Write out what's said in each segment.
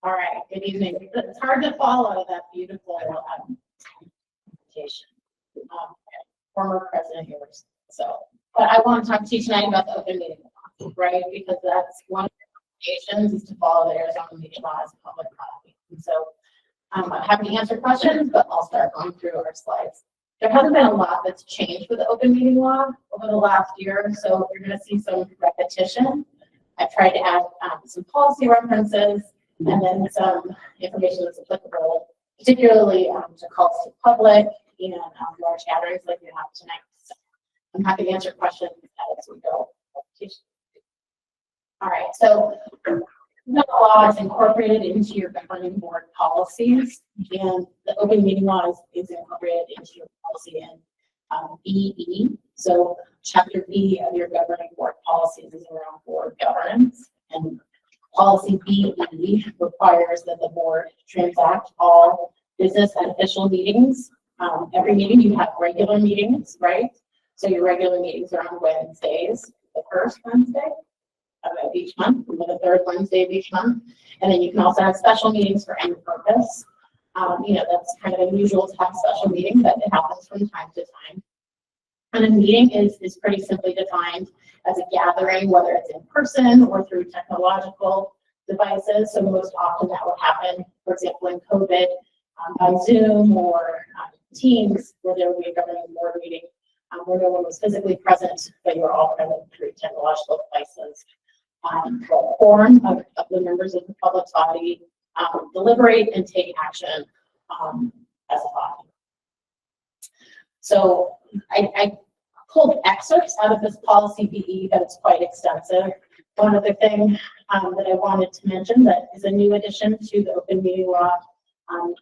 All right, good evening. It's hard to follow that beautiful presentation. Former president yours. So, but I want to talk to you tonight about the open meeting law, right? Because that's one of the obligations is to follow the Arizona meeting law as a public body. And so I'm happy to answer questions, but I'll start going through our slides. There hasn't been a lot that's changed with the open meeting law over the last year, so you're going to see some repetition. I've tried to add some policy references and then some information that's applicable, particularly to calls to public and large gatherings like we have tonight. So I'm happy to answer questions as we go. All right, so the law is incorporated into your governing board policies, and the open meeting law is incorporated into your policy in BE. So chapter B of your governing board policies is around board governance, and policy BE requires that the board transact all business and official meetings. Every meeting you have regular meetings, right? So your regular meetings are on Wednesdays, the first Wednesday of each month, and the third Wednesday of each month. And then you can also have special meetings for any purpose. That's kind of unusual to have special meetings, but it happens from time to time. And a meeting is pretty simply defined as a gathering, whether it's in person or through technological devices. So most often that would happen, for example, in COVID, by Zoom or Teams, where there would be a governing board meeting where no one was physically present, but you were all present through technological devices. The quorum of the members of the public body deliberate and take action as a body. So I pulled excerpts out of this policy BE, but it's quite extensive. One other thing that I wanted to mention that is a new addition to the open meeting law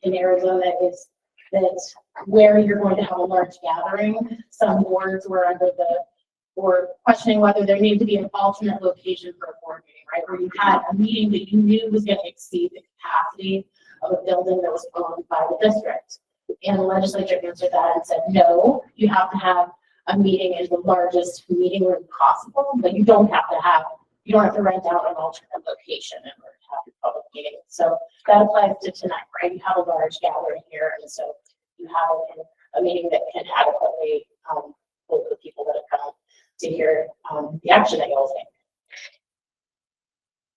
in Arizona is that where you're going to have a large gathering, some boards were questioning whether there needed to be an alternate location for a board meeting, right? Where you had a meeting that you knew was going to exceed the capacity of a building that was owned by the district. And the legislature answered that and said, no, you have to have a meeting in the largest meeting room possible, but you don't have to rent out an alternate location in order to have your public meeting. So that applies to tonight, right? You have a large gathering here, and so you have a meeting that can adequately hold the people that have come to hear the action that you'll take.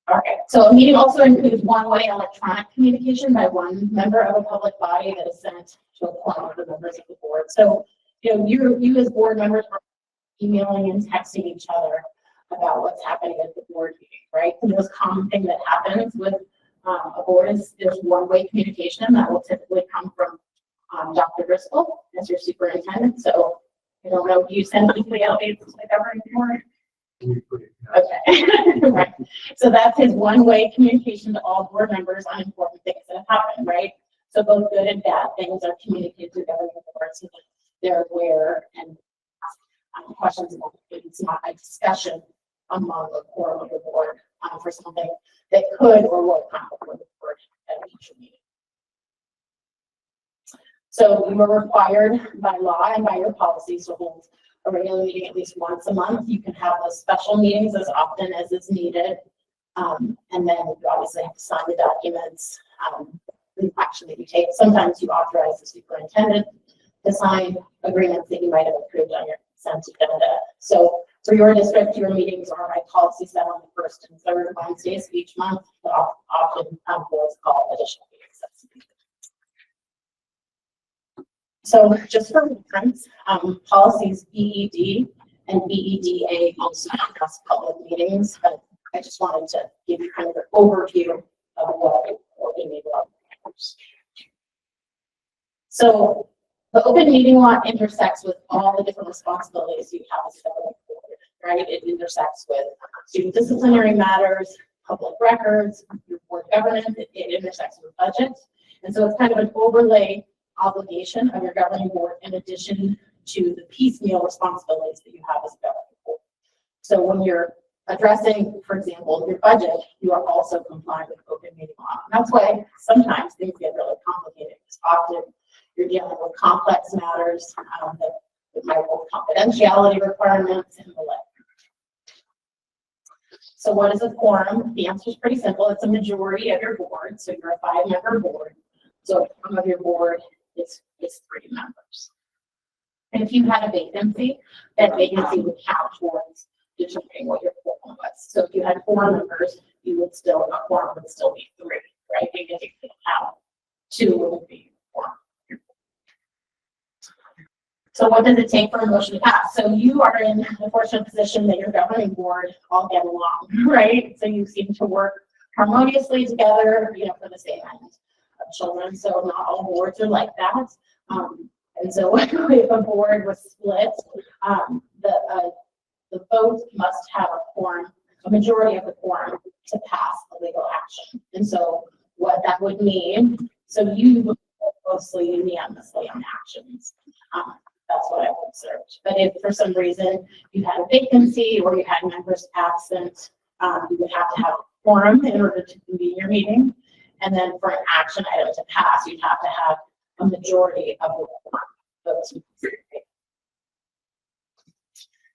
All right, so a meeting also includes one-way electronic communication by one member of a public body that is sent to a quorum of the members of the board. So, you as board members are emailing and texting each other about what's happening at the board meeting, right? The most common thing that happens with a board is there's one-way communication that will typically come from Dr. Driscoll as your superintendent. So I don't know if you send weekly updates to the governing board. Okay. Right. So that's his one-way communication to all board members on important things that have happened, right? So both good and bad things are communicated to the governing board so that they're aware and ask questions about it. It's not a discussion among the quorum of the board for something that could or will come before the board at a future meeting. So you are required by law and by your policies to hold a regular meeting at least once a month. You can have those special meetings as often as is needed. And then you obviously have to sign the documents. Actually, sometimes you authorize the superintendent to sign agreements that you might have approved on your consent agenda. So for your district, your meetings are by policy set on the first and third Wednesdays of each month, but often boards call additional meetings. So just for reference, policies BED and BEDA also discuss public meetings, but I just wanted to give you kind of an overview of what open meeting law is. So the open meeting law intersects with all the different responsibilities you have as a governing board, right? It intersects with student disciplinary matters, public records, your board governance, it intersects with budget. And so it's kind of an overlay obligation of your governing board in addition to the piecemeal responsibilities that you have as a governing board. So when you're addressing, for example, your budget, you are also complying with open meeting law. And that's why sometimes things get really complicated, because often you're dealing with complex matters that might hold confidentiality requirements and the like. So what is a quorum? The answer is pretty simple. It's a majority of your board. So you're a 5-member board. So a quorum of your board is 3 members. And if you had a vacancy, that vacancy would count towards determining what your quorum was. So if you had 4 members, a quorum would still be 3, right? Because you could have 2 would be quorum. So what does it take for a motion to pass? So you are in the fortunate position that your governing board all get along, right? So you seem to work harmoniously together, for the same end of children. So not all boards are like that. And so if a board was split, the vote must have a majority of the quorum to pass a legal action. And so what that would mean, so you vote mostly unanimously on actions. That's what I've observed. But if for some reason you had a vacancy or you had members absent, you would have to have a quorum in order to convene your meeting. And then for an action item to pass, you'd have to have a majority of the votes.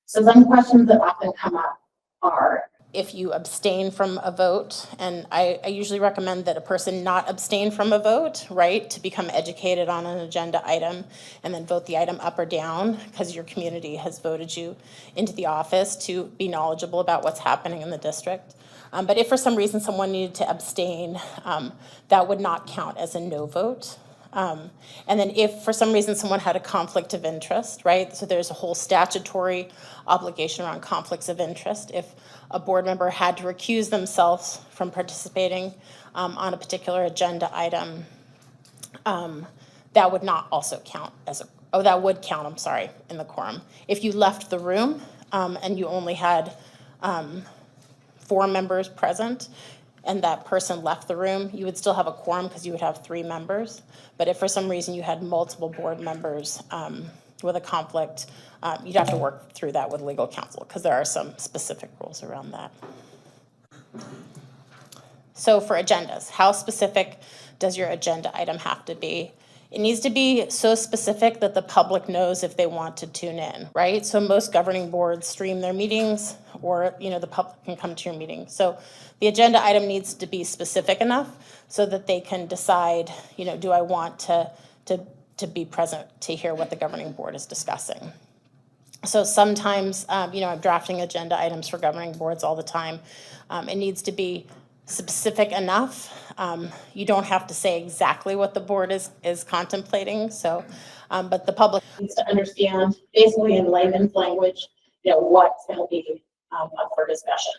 So some questions that often come up are, if you abstain from a vote, and I usually recommend that a person not abstain from a vote, right, to become educated on an agenda item and then vote the item up or down because your community has voted you into the office to be knowledgeable about what's happening in the district. But if for some reason someone needed to abstain, that would not count as a no vote. And then if for some reason someone had a conflict of interest, right, so there's a whole statutory obligation around conflicts of interest. If a board member had to recuse themselves from participating on a particular agenda item, that would not also count as that would count, I'm sorry, in the quorum. If you left the room and you only had 4 members present and that person left the room, you would still have a quorum because you would have 3 members. But if for some reason you had multiple board members with a conflict, you'd have to work through that with legal counsel because there are some specific rules around that. So for agendas, how specific does your agenda item have to be? It needs to be so specific that the public knows if they want to tune in, right? So most governing boards stream their meetings or, the public can come to your meeting. So the agenda item needs to be specific enough so that they can decide, do I want to be present to hear what the governing board is discussing. So sometimes, I'm drafting agenda items for governing boards all the time. It needs to be specific enough. You don't have to say exactly what the board is contemplating. So, but the public needs to understand, basically in layman's language, what's going to be up for discussion.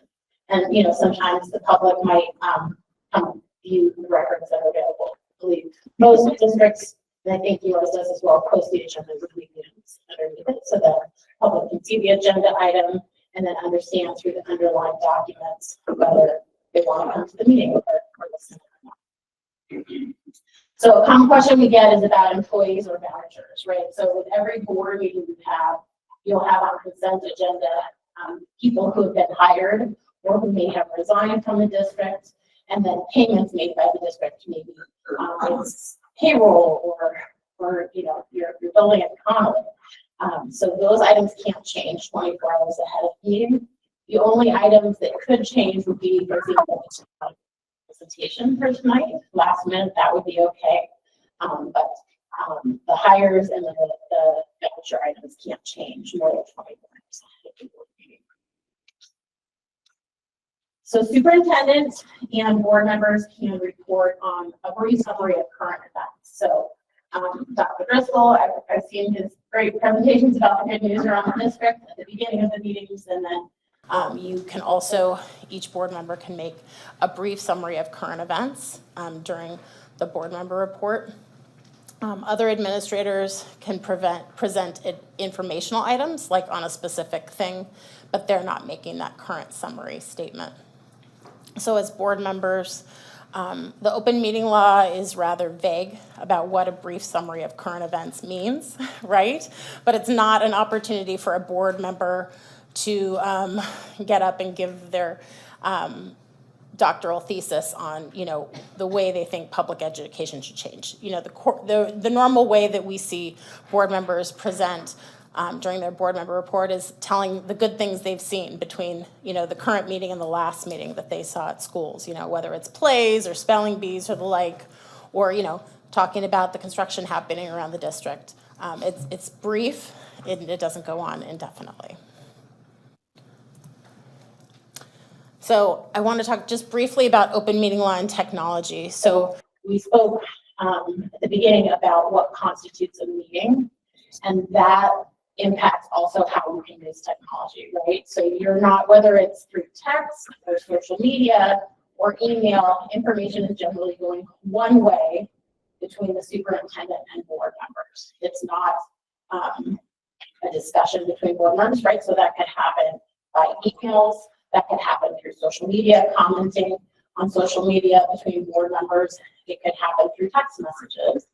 And sometimes the public might come view the records that are available. I believe most districts, and I think yours does as well, post the agenda with weekends underneath it, so the public can see the agenda item and then understand through the underlying documents whether they want to come to the meeting or listen. So a common question we get is about employees or vouchers, right? So with every board meeting you'll have on consent agenda people who have been hired or who may have resigned from the district, and then payments made by the district, maybe it's payroll or you're building at Connolly. So those items can't change 24 hours ahead of the meeting. The only items that could change would be, for example, presentation for tonight. Last minute, that would be okay. But the hires and the voucher items can't change more than 24 hours ahead of the meeting. So superintendent and board members can report on a brief summary of current events. So Dr. Driscoll, I've seen his great presentations about the good news around the district at the beginning of the meetings, and then you can also, each board member can make a brief summary of current events during the board member report. Other administrators can present informational items, like on a specific thing, but they're not making that current summary statement. So as board members, the open meeting law is rather vague about what a brief summary of current events means, right? But it's not an opportunity for a board member to get up and give their doctoral thesis on, the way they think public education should change. The normal way that we see board members present during their board member report is telling the good things they've seen between, the current meeting and the last meeting that they saw at schools, whether it's plays or spelling bees or the like, or, talking about the construction happening around the district. It's brief, it doesn't go on indefinitely. So I want to talk just briefly about open meeting law and technology. So we spoke at the beginning about what constitutes a meeting, and that impacts also how we can use technology, right? So you're not, whether it's through text or social media or email, information is generally going one way between the superintendent and board members. It's not a discussion between board members, right? So that could happen by emails, that could happen through social media, commenting on social media between board members. It could happen through text messages.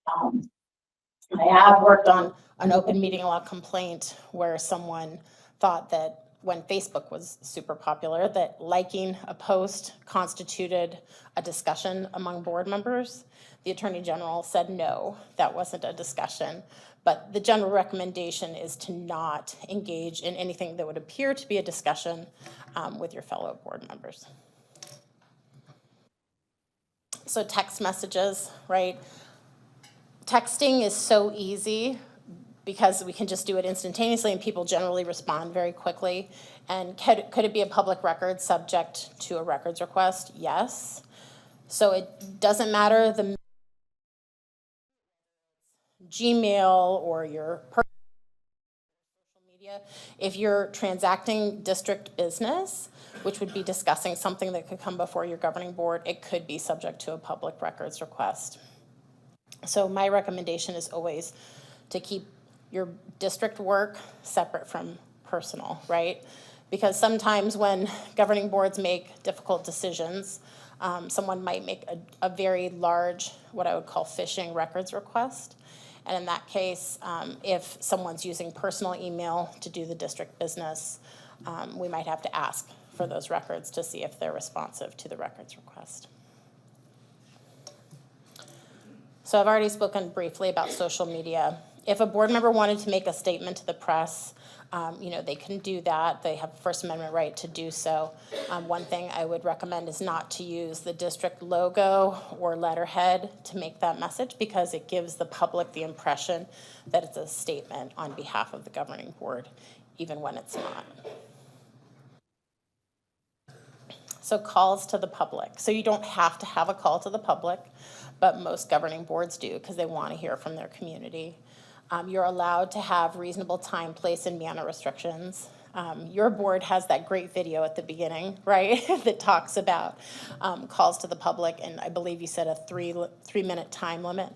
I have worked on an open meeting law complaint where someone thought that when Facebook was super popular, that liking a post constituted a discussion among board members. The Attorney General said no, that wasn't a discussion. But the general recommendation is to not engage in anything that would appear to be a discussion with your fellow board members. So text messages, right? Texting is so easy because we can just do it instantaneously and people generally respond very quickly. And could it be a public record subject to a records request? Yes. So it doesn't matter the Gmail or your personal media. If you're transacting district business, which would be discussing something that could come before your governing board, it could be subject to a public records request. So my recommendation is always to keep your district work separate from personal, right? Because sometimes when governing boards make difficult decisions, someone might make a very large, what I would call phishing records request. And in that case, if someone's using personal email to do the district business, we might have to ask for those records to see if they're responsive to the records request. So I've already spoken briefly about social media. If a board member wanted to make a statement to the press, they can do that. They have First Amendment right to do so. One thing I would recommend is not to use the district logo or letterhead to make that message because it gives the public the impression that it's a statement on behalf of the governing board, even when it's not. So calls to the public. So you don't have to have a call to the public, but most governing boards do because they want to hear from their community. You're allowed to have reasonable time, place, and manner restrictions. Your board has that great video at the beginning, right, that talks about calls to the public, and I believe you said a three-minute time limit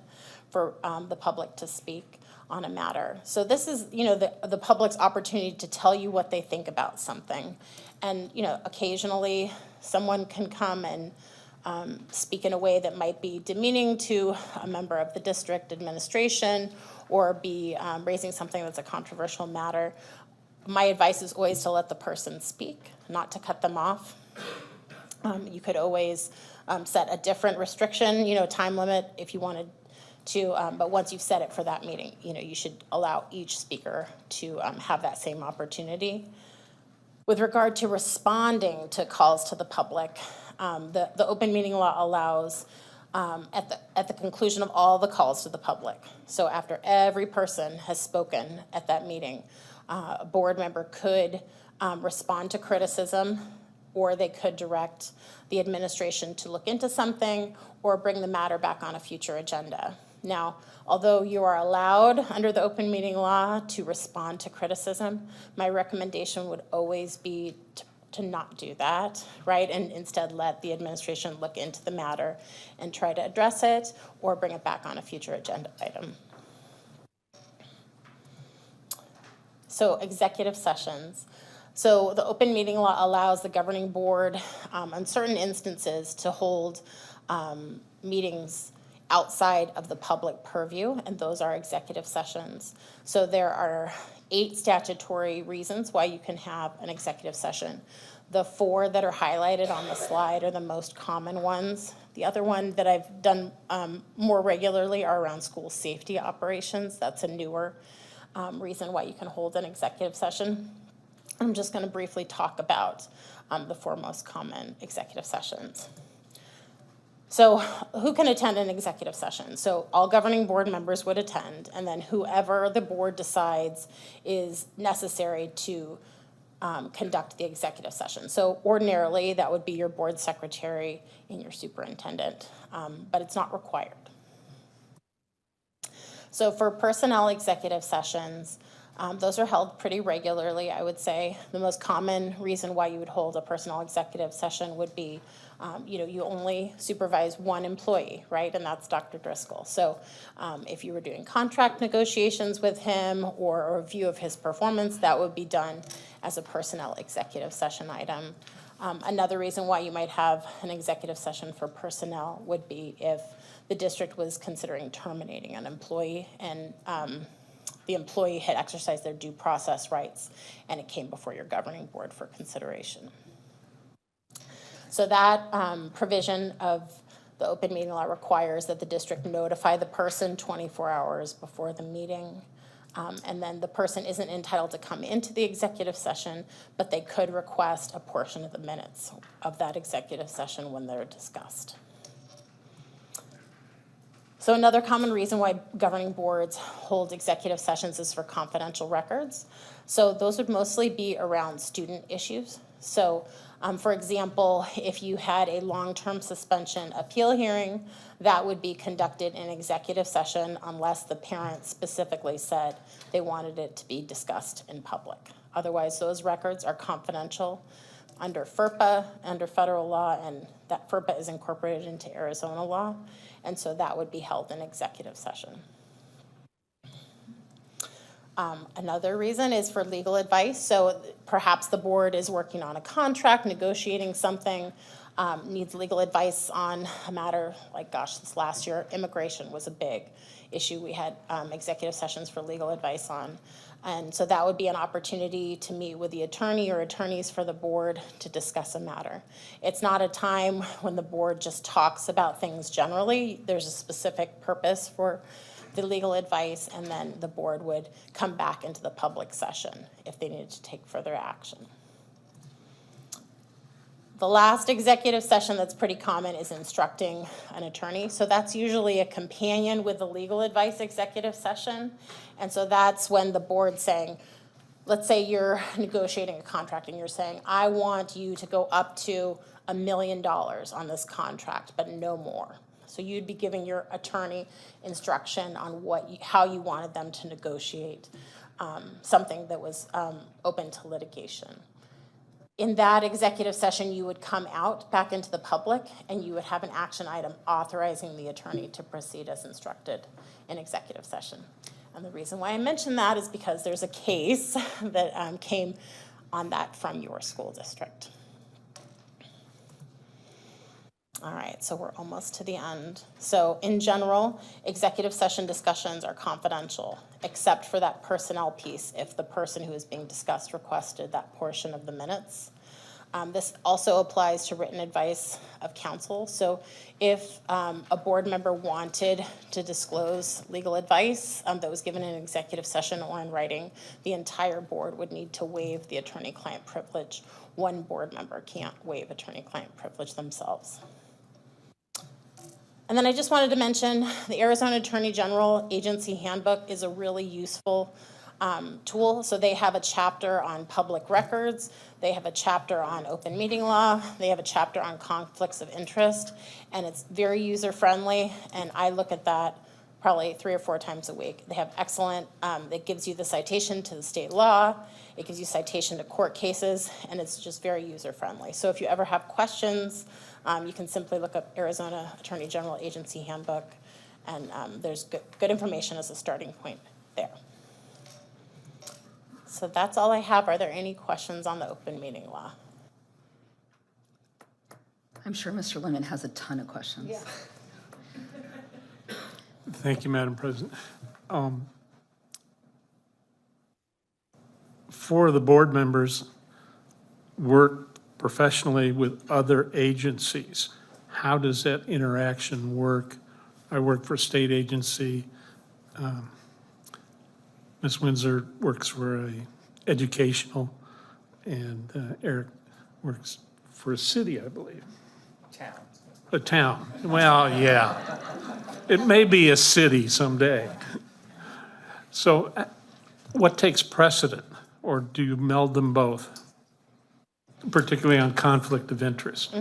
for the public to speak on a matter. So this is, the public's opportunity to tell you what they think about something. And, occasionally someone can come and speak in a way that might be demeaning to a member of the district administration or be raising something that's a controversial matter. My advice is always to let the person speak, not to cut them off. You could always set a different restriction, time limit if you wanted to, but once you've set it for that meeting, you should allow each speaker to have that same opportunity. With regard to responding to calls to the public, the open meeting law allows at the conclusion of all the calls to the public. So after every person has spoken at that meeting, a board member could respond to criticism, or they could direct the administration to look into something or bring the matter back on a future agenda. Now, although you are allowed under the open meeting law to respond to criticism, my recommendation would always be to not do that, right? And instead let the administration look into the matter and try to address it or bring it back on a future agenda item. So executive sessions. So the open meeting law allows the governing board on certain instances to hold meetings outside of the public purview, and those are executive sessions. So there are 8 statutory reasons why you can have an executive session. The 4 that are highlighted on the slide are the most common ones. The other one that I've done more regularly are around school safety operations. That's a newer reason why you can hold an executive session. I'm just going to briefly talk about the four most common executive sessions. So who can attend an executive session? So all governing board members would attend, and then whoever the board decides is necessary to conduct the executive session. So ordinarily, that would be your board secretary and your superintendent, but it's not required. So for personnel executive sessions, those are held pretty regularly, I would say. The most common reason why you would hold a personnel executive session would be, you only supervise one employee, right? And that's Dr. Driscoll. So if you were doing contract negotiations with him or a review of his performance, that would be done as a personnel executive session item. Another reason why you might have an executive session for personnel would be if the district was considering terminating an employee and the employee had exercised their due process rights and it came before your governing board for consideration. So that provision of the open meeting law requires that the district notify the person 24 hours before the meeting. And then the person isn't entitled to come into the executive session, but they could request a portion of the minutes of that executive session when they're discussed. So another common reason why governing boards hold executive sessions is for confidential records. So those would mostly be around student issues. So for example, if you had a long-term suspension appeal hearing, that would be conducted in executive session unless the parent specifically said they wanted it to be discussed in public. Otherwise, those records are confidential under FERPA, under federal law, and that FERPA is incorporated into Arizona law, and so that would be held in executive session. Another reason is for legal advice. So perhaps the board is working on a contract, negotiating something, needs legal advice on a matter like, gosh, this last year, immigration was a big issue we had executive sessions for legal advice on. And so that would be an opportunity to meet with the attorney or attorneys for the board to discuss a matter. It's not a time when the board just talks about things generally. There's a specific purpose for the legal advice, and then the board would come back into the public session if they needed to take further action. The last executive session that's pretty common is instructing an attorney. So that's usually a companion with the legal advice executive session. And so that's when the board's saying, let's say you're negotiating a contract and you're saying, I want you to go up to $1 million on this contract, but no more. So you'd be giving your attorney instruction on how you wanted them to negotiate something that was open to litigation. In that executive session, you would come out back into the public and you would have an action item authorizing the attorney to proceed as instructed in executive session. And the reason why I mention that is because there's a case that came on that from your school district. All right, so we're almost to the end. So in general, executive session discussions are confidential, except for that personnel piece if the person who is being discussed requested that portion of the minutes. This also applies to written advice of counsel. So if a board member wanted to disclose legal advice that was given in an executive session or in writing, the entire board would need to waive the attorney-client privilege. One board member can't waive attorney-client privilege themselves. And then I just wanted to mention the Arizona Attorney General Agency Handbook is a really useful tool. So they have a chapter on public records. They have a chapter on open meeting law. They have a chapter on conflicts of interest. And it's very user-friendly. And I look at that probably 3 or 4 times a week. They have excellent, it gives you the citation to the state law. It gives you citation to court cases. And it's just very user-friendly. So if you ever have questions, you can simply look up Arizona Attorney General Agency Handbook, and there's good information as a starting point there. So that's all I have. Are there any questions on the open meeting law? I'm sure Mr. Lemon has a ton of questions. Yeah. Thank you, Madam President. For the board members, work professionally with other agencies. How does that interaction work? I work for a state agency. Ms. Windsor works for a educational, and Eric works for a city, I believe. A town. Well, yeah. It may be a city someday. So what takes precedent, or do you meld them both? Particularly on conflict of interest?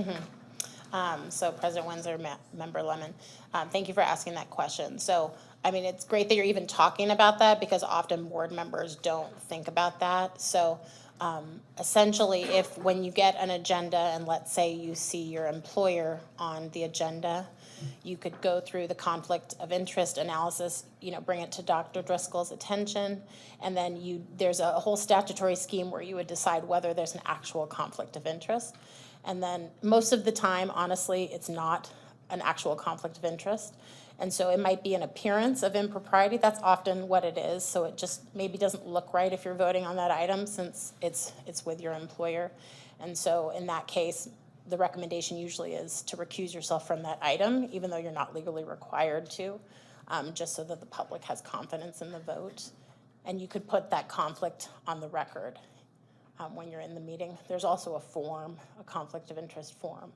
So President Windsor, Member Lemon, thank you for asking that question. So, I mean, it's great that you're even talking about that because often board members don't think about that. So essentially, if when you get an agenda and let's say you see your employer on the agenda, you could go through the conflict of interest analysis, bring it to Dr. Driscoll's attention, and then there's a whole statutory scheme where you would decide whether there's an actual conflict of interest. And then most of the time, honestly, it's not an actual conflict of interest. And so it might be an appearance of impropriety. That's often what it is. So it just maybe doesn't look right if you're voting on that item since it's with your employer. And so in that case, the recommendation usually is to recuse yourself from that item, even though you're not legally required to, just so that the public has confidence in the vote. And you could put that conflict on the record when you're in the meeting. There's also a form, a conflict of interest form,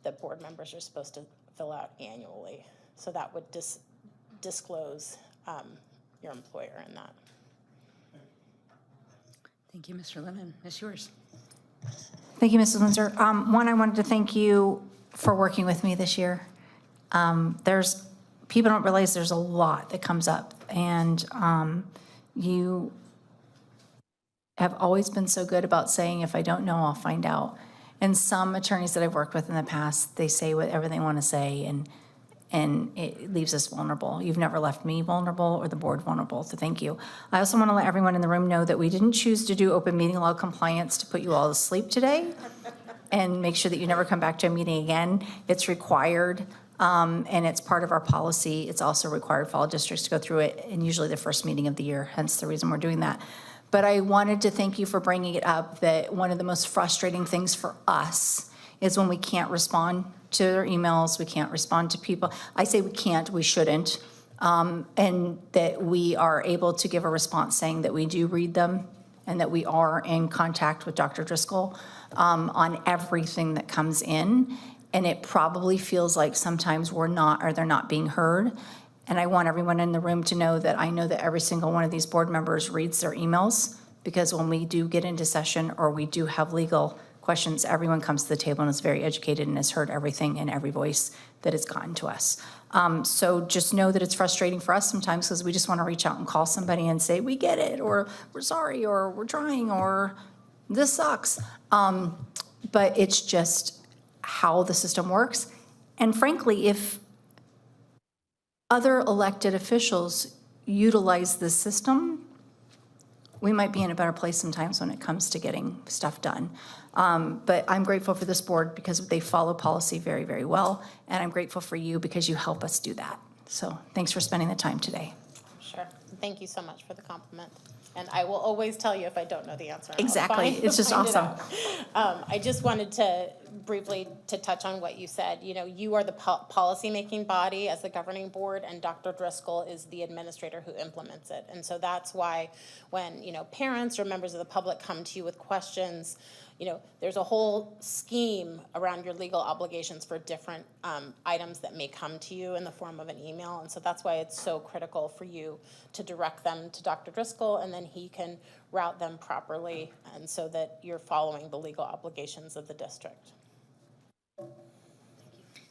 that board members are supposed to fill out annually. So that would disclose your employer in that. Thank you, Mr. Lemon. Ms. Yours. Thank you, Mrs. Windsor. One, I wanted to thank you for working with me this year. People don't realize there's a lot that comes up, and you have always been so good about saying, if I don't know, I'll find out. And some attorneys that I've worked with in the past, they say whatever they want to say, and it leaves us vulnerable. You've never left me vulnerable or the board vulnerable, so thank you. I also want to let everyone in the room know that we didn't choose to do open meeting law compliance to put you all to sleep today and make sure that you never come back to a meeting again. It's required, and it's part of our policy. It's also required for all districts to go through it, and usually the first meeting of the year, hence the reason we're doing that. But I wanted to thank you for bringing it up, that one of the most frustrating things for us is when we can't respond to their emails, we can't respond to people. I say we can't, we shouldn't. And that we are able to give a response saying that we do read them and that we are in contact with Dr. Driscoll on everything that comes in. And it probably feels like sometimes we're not, or they're not being heard. And I want everyone in the room to know that I know that every single one of these board members reads their emails, because when we do get into session or we do have legal questions, everyone comes to the table and is very educated and has heard everything and every voice that has gotten to us. So just know that it's frustrating for us sometimes because we just want to reach out and call somebody and say, we get it, or we're sorry, or we're trying, or this sucks. But it's just how the system works. And frankly, if other elected officials utilize this system, we might be in a better place sometimes when it comes to getting stuff done. But I'm grateful for this board because they follow policy very, very well. And I'm grateful for you because you help us do that. So thanks for spending the time today. Sure. Thank you so much for the compliment. And I will always tell you if I don't know the answer. Exactly. It's just find it awesome. out. I just wanted to briefly to touch on what you said. You are the policy-making body as the governing board, and Dr. Driscoll is the administrator who implements it. And so that's why when, parents or members of the public come to you with questions, there's a whole scheme around your legal obligations for different items that may come to you in the form of an email. And so that's why it's so critical for you to direct them to Dr. Driscoll, and then he can route them properly, and so that you're following the legal obligations of the district.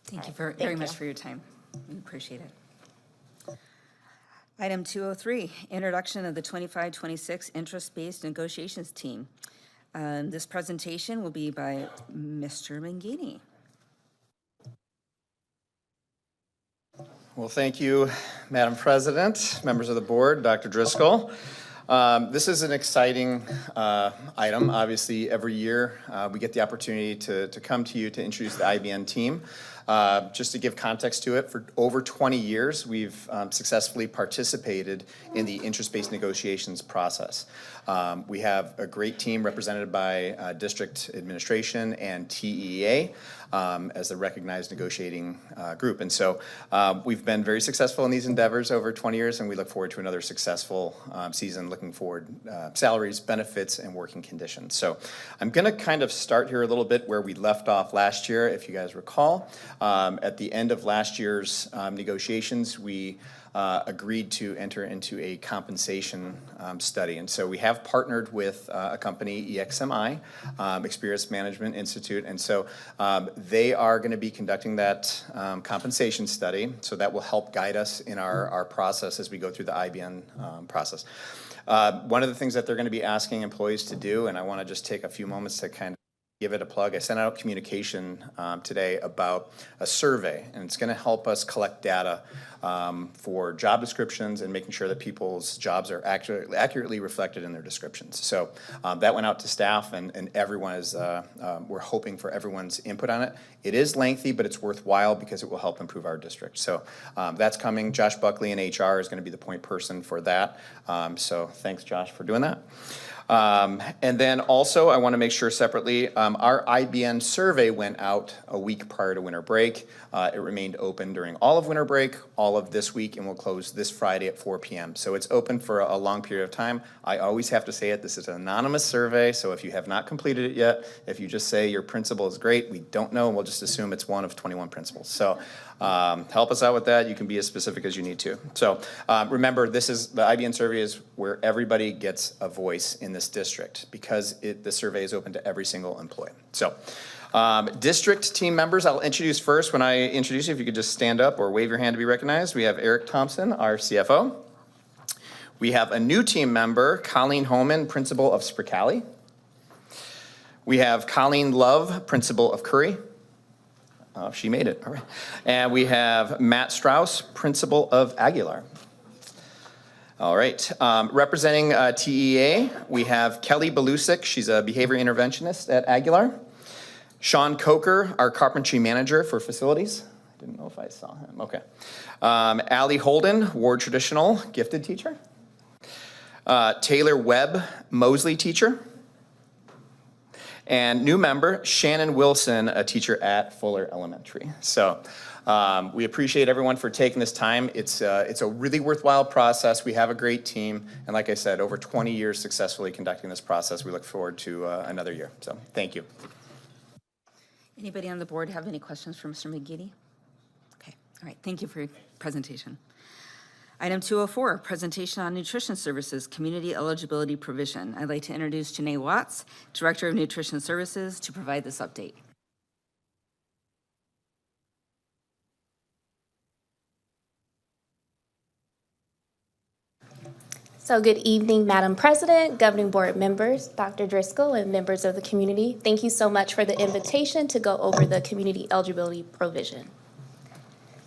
Thank you very much for your time. We appreciate it. Item 203, introduction of the 25-26 interest-based negotiations team. This presentation will be by Mr. Mangini. Well, thank you, Madam President, members of the board, Dr. Driscoll. This is an exciting item. Obviously, every year we get the opportunity to come to you to introduce the IBN team. Just to give context to it, for over 20 years, we've successfully participated in the interest-based negotiations process. We have a great team represented by district administration and TEA as the recognized negotiating group. And so we've been very successful in these endeavors over 20 years, and we look forward to another successful season, looking forward salaries, benefits, and working conditions. So I'm going to kind of start here a little bit where we left off last year, if you guys recall. At the end of last year's negotiations, we agreed to enter into a compensation study. And so we have partnered with a company, EXMI, Experience Management Institute. And so they are going to be conducting that compensation study. So that will help guide us in our process as we go through the IBN process. One of the things that they're going to be asking employees to do, and I want to just take a few moments to kind of give it a plug. I sent out communication today about a survey, and it's going to help us collect data for job descriptions and making sure that people's jobs are accurately reflected in their descriptions. So that went out to staff, and everyone is, we're hoping for everyone's input on it. It is lengthy, but it's worthwhile because it will help improve our district. So that's coming. Josh Buckley in HR is going to be the point person for that. So thanks, Josh, for doing that. And then also, I want to make sure separately, our IBN survey went out a week prior to winter break. It remained open during all of winter break, all of this week, and will close this Friday at 4 p.m. So it's open for a long period of time. I always have to say it, this is an anonymous survey, so if you have not completed it yet, if you just say your principal is great, we don't know, and we'll just assume it's one of 21 principals. So help us out with that. You can be as specific as you need to. So remember, this is, the IBN survey is where everybody gets a voice in this district because the survey is open to every single employee. So district team members, I'll introduce first. When I introduce you, if you could just stand up or wave your hand to be recognized. We have Eric Thompson, our CFO. We have a new team member, Colleen Holman, principal of Spricali. We have Colleen Love, principal of Curry. She made it, all right. And we have Matt Strauss, principal of Aguilar. All right, representing TEA, we have Kelly Belusik, she's a behavior interventionist at Aguilar. Sean Coker, our carpentry manager for facilities. I didn't know if I saw him, okay. Allie Holden, ward traditional gifted teacher. Taylor Webb, Mosley teacher. And new member, Shannon Wilson, a teacher at Fuller Elementary. So we appreciate everyone for taking this time. It's a really worthwhile process. We have a great team. And like I said, over 20 years successfully conducting this process. We look forward to another year. So thank you. Anybody on the board have any questions for Mr. McGeady? Okay, all right, thank you for your presentation. Item 204, presentation on nutrition services, community eligibility provision. I'd like to introduce Janae Watts, Director of Nutrition Services, to provide this update. So good evening, Madam President, Governing Board members, Dr. Driscoll, and members of the community. Thank you so much for the invitation to go over the community eligibility provision.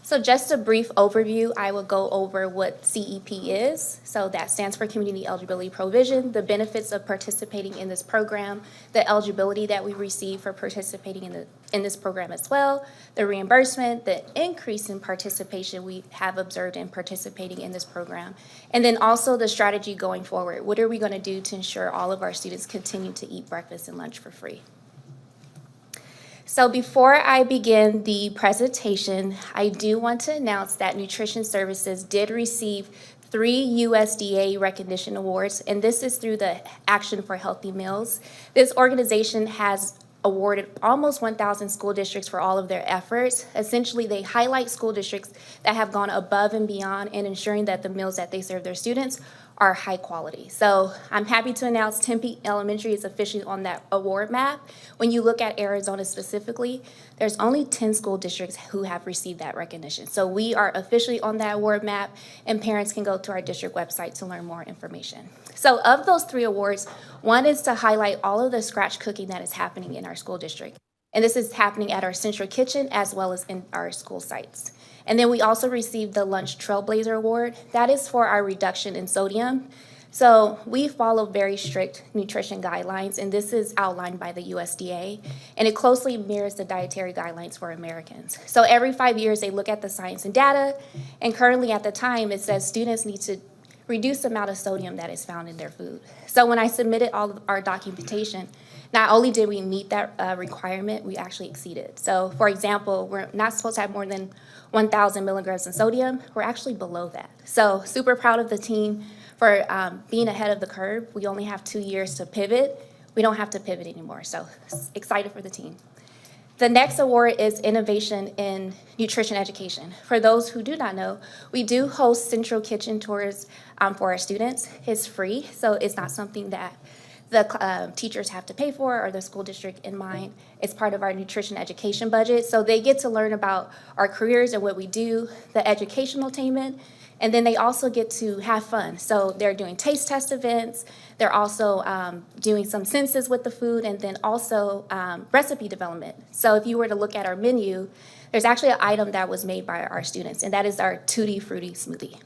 So just a brief overview, I will go over what CEP is. So that stands for Community Eligibility Provision, the benefits of participating in this program, the eligibility that we receive for participating in this program as well, the reimbursement, the increase in participation we have observed in participating in this program, and then also the strategy going forward. What are we going to do to ensure all of our students continue to eat breakfast and lunch for free? So before I begin the presentation, I do want to announce that Nutrition Services did receive 3 USDA recognition awards, and this is through the Action for Healthy Meals. This organization has awarded almost 1,000 school districts for all of their efforts. Essentially, they highlight school districts that have gone above and beyond in ensuring that the meals that they serve their students are high quality. So I'm happy to announce Tempe Elementary is officially on that award map. When you look at Arizona specifically, there's only 10 school districts who have received that recognition. So we are officially on that award map, and parents can go to our district website to learn more information. So of those 3 awards, one is to highlight all of the scratch cooking that is happening in our school district. And this is happening at our central kitchen as well as in our school sites. And then we also received the Lunch Trailblazer Award. That is for our reduction in sodium. So we follow very strict nutrition guidelines, and this is outlined by the USDA, and it closely mirrors the dietary guidelines for Americans. So every 5 years, they look at the science and data, and currently at the time, it says students need to reduce the amount of sodium that is found in their food. So when I submitted all of our documentation, not only did we meet that requirement, we actually exceeded. So for example, we're not supposed to have more than 1,000 milligrams of sodium. We're actually below that. So super proud of the team for being ahead of the curve. We only have 2 years to pivot. We don't have to pivot anymore. So excited for the team. The next award is Innovation in Nutrition Education. For those who do not know, we do host central kitchen tours for our students. It's free, so it's not something that the teachers have to pay for or the school district in mind. It's part of our nutrition education budget. So they get to learn about our careers and what we do, the educational attainment, and then they also get to have fun. So they're doing taste test events. They're also doing some senses with the food, and then also recipe development. So if you were to look at our menu, there's actually an item that was made by our students, and that is our Tutti Frutti smoothie.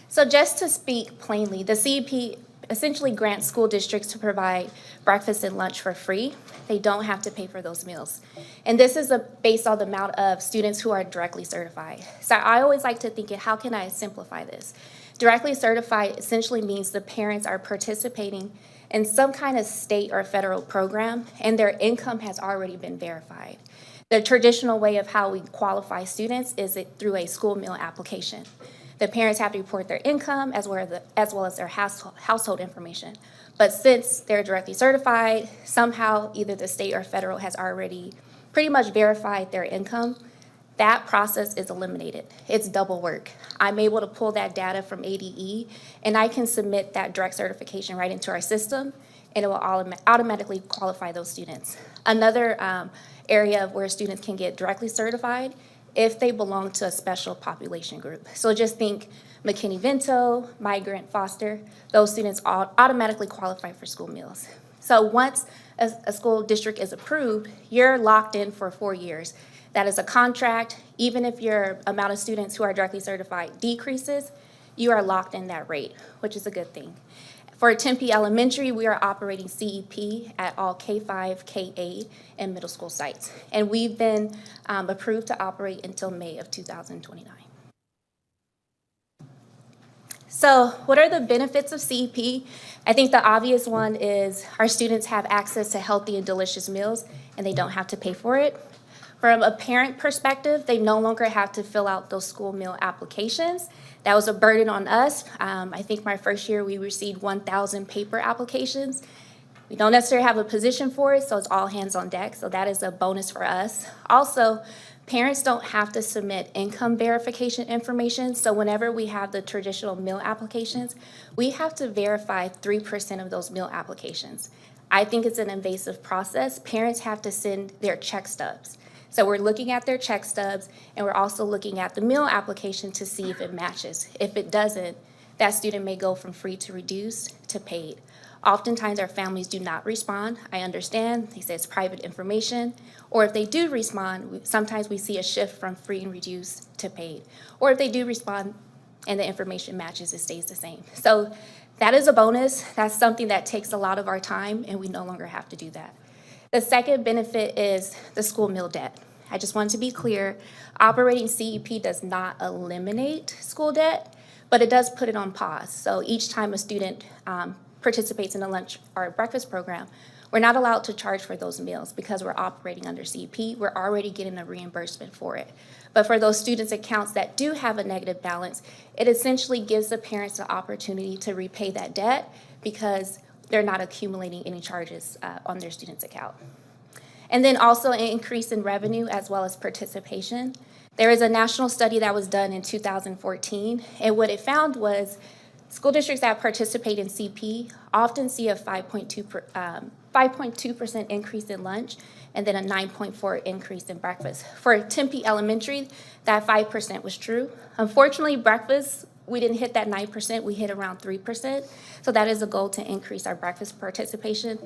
So just to speak plainly, the CEP essentially grants school districts to provide breakfast and lunch for free. They don't have to pay for those meals. And this is based on the amount of students who are directly certified. So I always like to think, how can I simplify this? Directly certified essentially means the parents are participating in some kind of state or federal program, and their income has already been verified. The traditional way of how we qualify students is through a school meal application. The parents have to report their income as well as their household information. But since they're directly certified, somehow either the state or federal has already pretty much verified their income, that process is eliminated. It's double work. I'm able to pull that data from ADE, and I can submit that direct certification right into our system, and it will automatically qualify those students. Another area where students can get directly certified if they belong to a special population group. So just think McKinney-Vento, migrant, foster, those students automatically qualify for school meals. So once a school district is approved, you're locked in for 4 years. That is a contract. Even if your amount of students who are directly certified decreases, you are locked in that rate, which is a good thing. For Tempe Elementary, we are operating CEP at all K-5, K-8, and middle school sites. And we've been approved to operate until May of 2029. So what are the benefits of CEP? I think the obvious one is our students have access to healthy and delicious meals, and they don't have to pay for it. From a parent perspective, they no longer have to fill out those school meal applications. That was a burden on us. I think my first year we received 1,000 paper applications. We don't necessarily have a position for it, so it's all hands on deck. So that is a bonus for us. Also, parents don't have to submit income verification information. So whenever we have the traditional meal applications, we have to verify 3% of those meal applications. I think it's an invasive process. Parents have to send their check stubs. So we're looking at their check stubs, and we're also looking at the meal application to see if it matches. If it doesn't, that student may go from free to reduced to paid. Oftentimes, our families do not respond. I understand. They say it's private information. Or if they do respond, sometimes we see a shift from free and reduced to paid. Or if they do respond and the information matches, it stays the same. So that is a bonus. That's something that takes a lot of our time, and we no longer have to do that. The second benefit is the school meal debt. I just want to be clear, operating CEP does not eliminate school debt, but it does put it on pause. So each time a student participates in a lunch or a breakfast program, we're not allowed to charge for those meals because we're operating under CEP. We're already getting a reimbursement for it. But for those students' accounts that do have a negative balance, it essentially gives the parents the opportunity to repay that debt because they're not accumulating any charges on their student's account. And then also an increase in revenue as well as participation. There is a national study that was done in 2014, and what it found was school districts that participate in CEP often see a 5.2% increase in lunch and then a 9.4% increase in breakfast. For Tempe Elementary, that 5% was true. Unfortunately, breakfast we didn't hit that 9%, we hit around 3%. So that is a goal to increase our breakfast participation.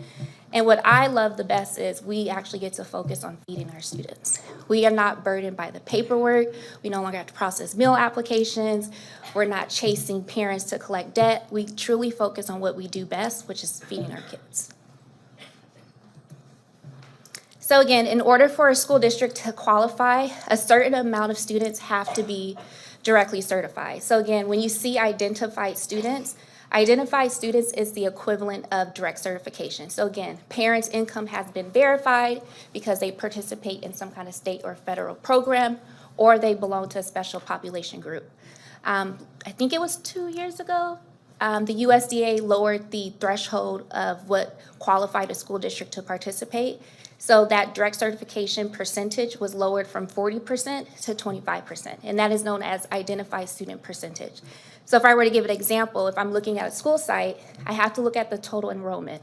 And what I love the best is we actually get to focus on feeding our students. We are not burdened by the paperwork. We no longer have to process meal applications. We're not chasing parents to collect debt. We truly focus on what we do best, which is feeding our kids. So again, in order for a school district to qualify, a certain amount of students have to be directly certified. So again, when you see identified students is the equivalent of direct certification. So again, parents' income has been verified because they participate in some kind of state or federal program, or they belong to a special population group. I think it was 2 years ago, the USDA lowered the threshold of what qualified a school district to participate. So that direct certification percentage was lowered from 40% to 25%, and that is known as identified student percentage. So if I were to give an example, if I'm looking at a school site, I have to look at the total enrollment.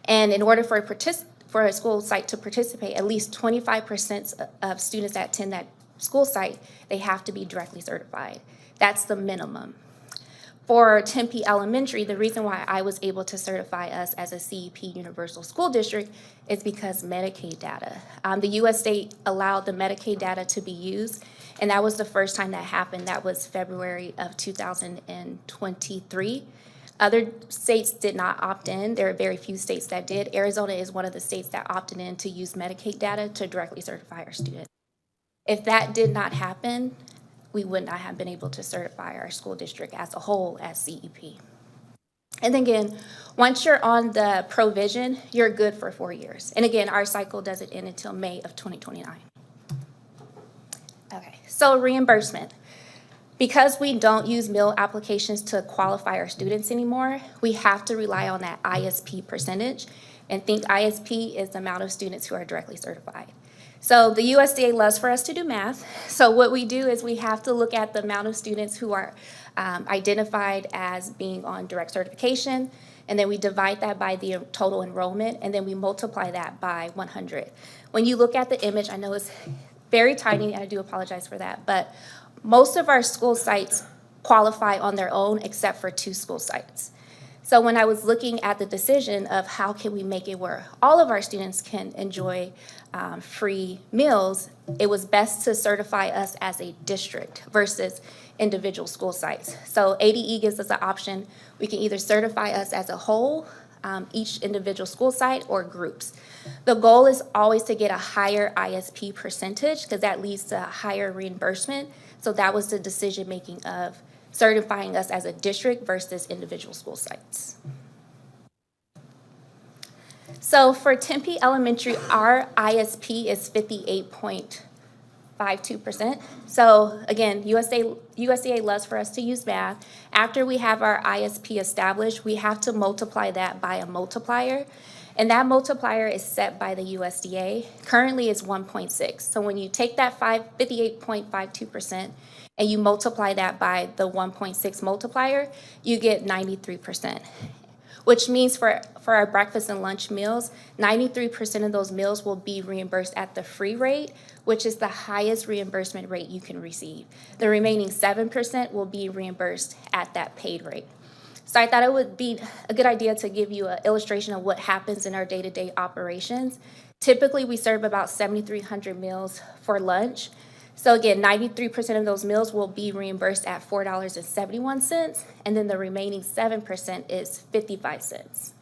And in order for a school site to participate, at least 25% of students that attend that school site, they have to be directly certified. That's the minimum. For Tempe Elementary, the reason why I was able to certify us as a CEP Universal School District is because Medicaid data. The USDA allowed the Medicaid data to be used, and that was the first time that happened. That was February of 2023. Other states did not opt in. There are very few states that did. Arizona is one of the states that opted in to use Medicaid data to directly certify our students. If that did not happen, we would not have been able to certify our school district as a whole as CEP. And again, once you're on the provision, you're good for 4 years. And again, our cycle doesn't end until May of 2029. Okay, so reimbursement. Because we don't use meal applications to qualify our students anymore, we have to rely on that ISP percentage. And think ISP is the amount of students who are directly certified. So the USDA loves for us to do math. So what we do is we have to look at the amount of students who are identified as being on direct certification, and then we divide that by the total enrollment, and then we multiply that by 100. When you look at the image, I know it's very tiny, and I do apologize for that, but most of our school sites qualify on their own except for 2 school sites. So when I was looking at the decision of how can we make it where all of our students can enjoy free meals, it was best to certify us as a district versus individual school sites. So ADE gives us an option. We can either certify us as a whole, each individual school site, or groups. The goal is always to get a higher ISP percentage because that leads to a higher reimbursement. So that was the decision making of certifying us as a district versus individual school sites. So for Tempe Elementary, our ISP is 58.52%. So again, USDA loves for us to use math. After we have our ISP established, we have to multiply that by a multiplier. And that multiplier is set by the USDA. Currently it's 1.6. So when you take that 58.52% and you multiply that by the 1.6 multiplier, you get 93%. Which means for our breakfast and lunch meals, 93% of those meals will be reimbursed at the free rate, which is the highest reimbursement rate you can receive. The remaining 7% will be reimbursed at that paid rate. So I thought it would be a good idea to give you an illustration of what happens in our day-to-day operations. Typically, we serve about 7,300 meals for lunch. So again, 93% of those meals will be reimbursed at $4.71, and then the remaining 7% is 55 cents.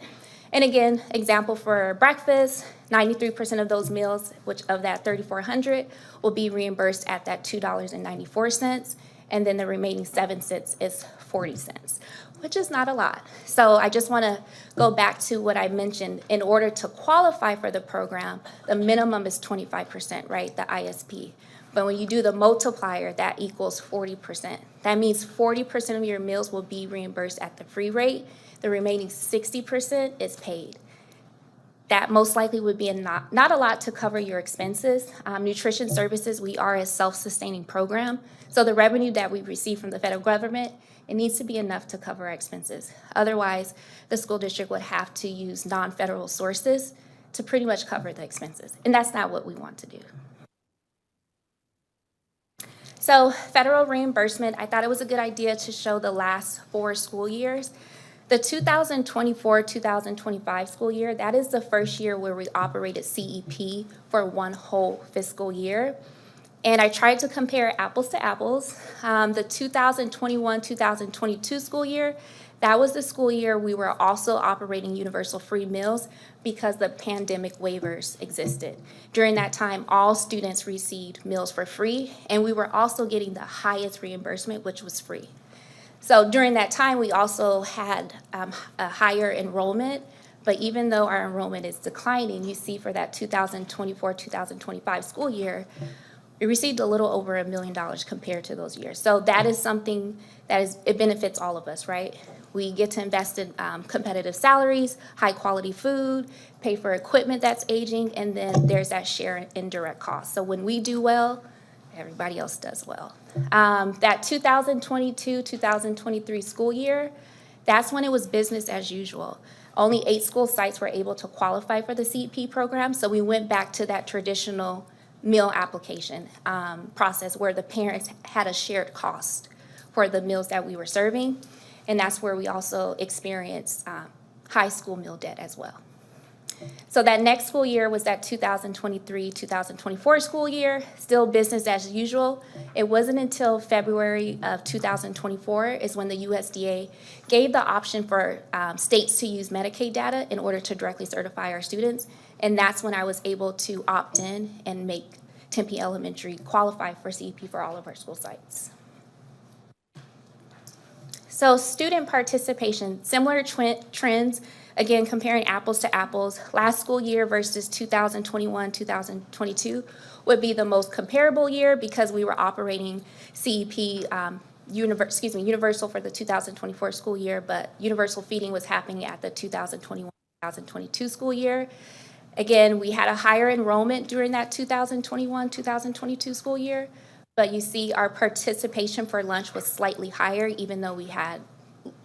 And again, example for breakfast, 93% of those meals, which of that 3,400, will be reimbursed at that $2.94, and then the remaining 7 cents is 40 cents, which is not a lot. So I just want to go back to what I mentioned. In order to qualify for the program, the minimum is 25%, right, the ISP. But when you do the multiplier, that equals 40%. That means 40% of your meals will be reimbursed at the free rate. The remaining 60% is paid. That most likely would be not a lot to cover your expenses. Nutrition services, we are a self-sustaining program. So the revenue that we receive from the federal government, it needs to be enough to cover our expenses. Otherwise, the school district would have to use non-federal sources to pretty much cover the expenses. And that's not what we want to do. So federal reimbursement, I thought it was a good idea to show the last 4 school years. The 2024-2025 school year, that is the first year where we operated CEP for one whole fiscal year. And I tried to compare apples to apples. The 2021-2022 school year, that was the school year we were also operating universal free meals because the pandemic waivers existed. During that time, all students received meals for free, and we were also getting the highest reimbursement, which was free. So during that time, we also had a higher enrollment, but even though our enrollment is declining, you see for that 2024-2025 school year, we received a little over $1 million compared to those years. So that is something it benefits all of us, right? We get to invest in competitive salaries, high quality food, pay for equipment that's aging, and then there's that share in indirect costs. So when we do well, everybody else does well. That 2022-2023 school year, that's when it was business as usual. Only 8 school sites were able to qualify for the CEP program, so we went back to that traditional meal application process where the parents had a shared cost for the meals that we were serving. And that's where we also experienced high school meal debt as well. So that next school year was that 2023-2024 school year, still business as usual. It wasn't until February of 2024 is when the USDA gave the option for states to use Medicaid data in order to directly certify our students. And that's when I was able to opt in and make Tempe Elementary qualify for CEP for all of our school sites. So student participation, similar trends, again, comparing apples to apples. Last school year versus 2021-2022 would be the most comparable year because we were operating CEP, universal for the 2024 school year, but universal feeding was happening at the 2021-2022 school year. Again, we had a higher enrollment during that 2021-2022 school year. But you see our participation for lunch was slightly higher, even though we had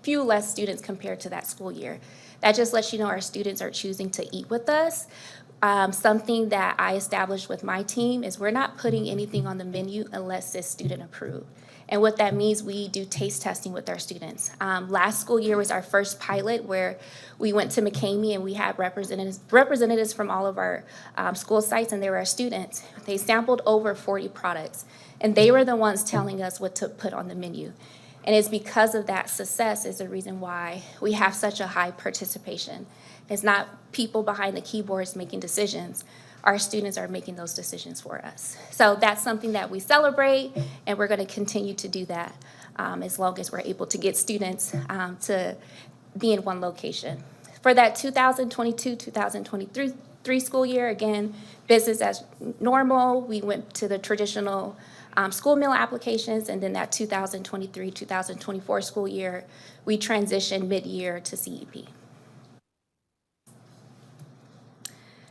few less students compared to that school year. That just lets you know our students are choosing to eat with us. Something that I established with my team is we're not putting anything on the menu unless it's student approved. And what that means, we do taste testing with our students. Last school year was our first pilot where we went to McCamey and we had representatives from all of our school sites, and they were our students. They sampled over 40 products. And they were the ones telling us what to put on the menu. And it's because of that success is the reason why we have such a high participation. It's not people behind the keyboards making decisions. Our students are making those decisions for us. So that's something that we celebrate, and we're going to continue to do that as long as we're able to get students to be in one location. For that 2022-2023 school year, again, business as normal. We went to the traditional school meal applications, and then that 2023-2024 school year, we transitioned mid-year to CEP.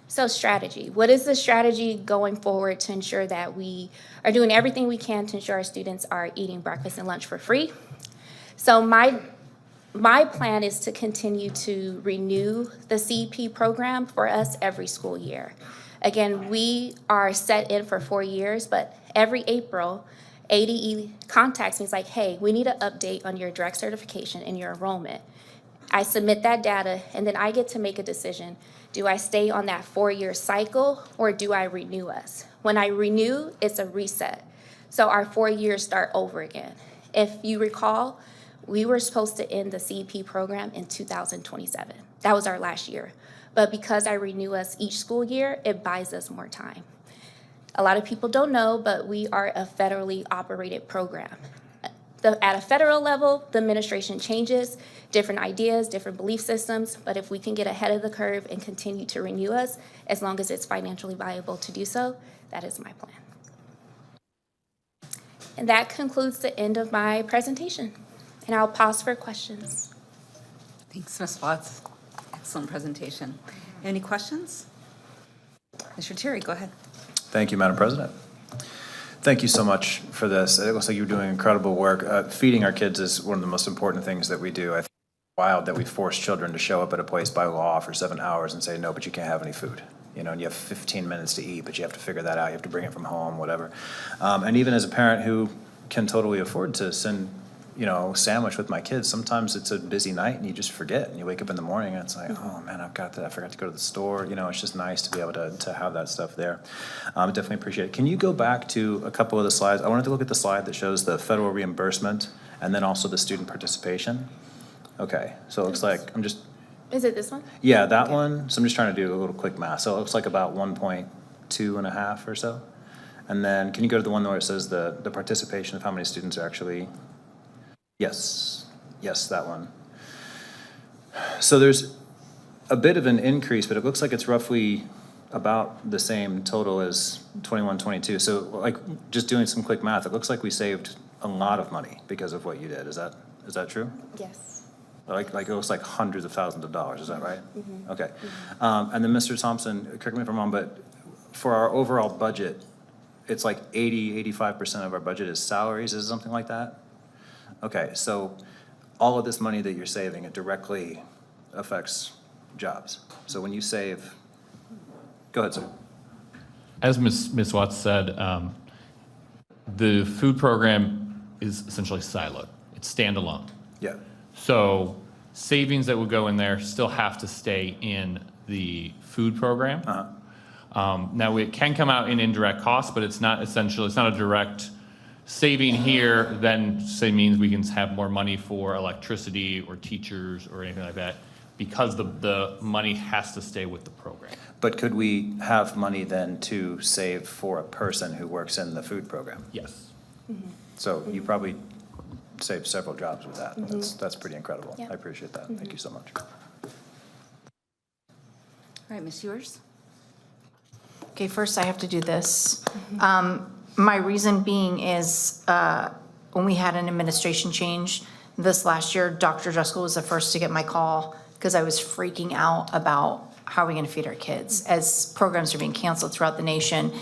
So strategy. What is the strategy going forward to ensure that we are doing everything we can to ensure our students are eating breakfast and lunch for free? So my plan is to continue to renew the CEP program for us every school year. Again, we are set in for 4 years, but every April, ADE contacts me. It's like, hey, we need an update on your direct certification and your enrollment. I submit that data, and then I get to make a decision. Do I stay on that 4-year cycle, or do I renew us? When I renew, it's a reset. So our 4 years start over again. If you recall, we were supposed to end the CEP program in 2027. That was our last year. But because I renew us each school year, it buys us more time. A lot of people don't know, but we are a federally operated program. At a federal level, the administration changes, different ideas, different belief systems, but if we can get ahead of the curve and continue to renew us, as long as it's financially viable to do so, that is my plan. And that concludes the end of my presentation. And I'll pause for questions. Thanks, Ms. Watts. Excellent presentation. Any questions? Mr. Terry, go ahead. Thank you, Madam President. Thank you so much for this. It looks like you're doing incredible work. Feeding our kids is one of the most important things that we do. I think it's wild that we force children to show up at a place by law for 7 hours and say, no, but you can't have any food. you know, and you have 15 minutes to eat, but you have to figure that out. You have to bring it from home, whatever. And even as a parent who can totally afford to send, you know, sandwich with my kids, sometimes it's a busy night and you just forget, and you wake up in the morning and it's like, oh man, I forgot to go to the store. You know, it's just nice to be able to have that stuff there. Definitely appreciate it. Can you go back to a couple of the slides? I wanted to look at the slide that shows the federal reimbursement and then also the student participation. Okay, so it looks like, Is it this one? yeah, that one. So I'm just trying to do a little quick math. So it looks like about 1.2 and a half or so. And then can you go to the one where it says the participation of how many students are actually? Yes, that one. So there's a bit of an increase, but it looks like it's roughly about the same total as 21, 22. So like, just doing some quick math, it looks like we saved a lot of money because of what you did. Is that true? Yes. Like it looks like hundreds of thousands of dollars, is that right? Okay. And then Mr. Thompson, correct me if I'm wrong, but for our overall budget, it's like 85% of our budget is salaries, is it something like that? Okay, so all of this money that you're saving, it directly affects jobs. So when you save, go ahead, sir. As Ms. Watts said, the food program is essentially siloed. It's standalone. Yeah, So savings that would go in there still have to stay in the food program. Now, it can come out in indirect costs, but it's not a direct saving here, then say means we can have more money for electricity or teachers or anything like that, because the money has to stay with the program. but could we have money then to save for a person who works in the food program? Yes. So you probably save several jobs with that. That's pretty incredible. Yeah. I appreciate that. Thank you so much. All right, Ms. Ewers? Okay, first I have to do this. My reason being is, when we had an administration change this last year, Dr. Driscoll was the first to get my call because I was freaking out about how are we going to feed our kids as programs are being canceled throughout the nation.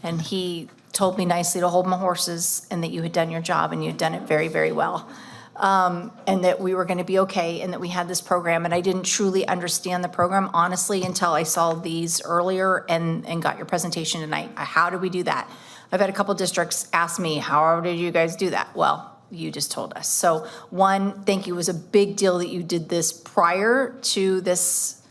And he told me nicely to hold my horses and that you had done your job and you had done it very, very well. And that we were going to be okay and that we had this program. And I didn't truly understand the program, honestly, until I saw these earlier and got your presentation tonight. How do we do that? I've had a couple districts ask me, how did you guys do that? Well, you just told us. So one, thank you. It was a big deal that you did this prior to this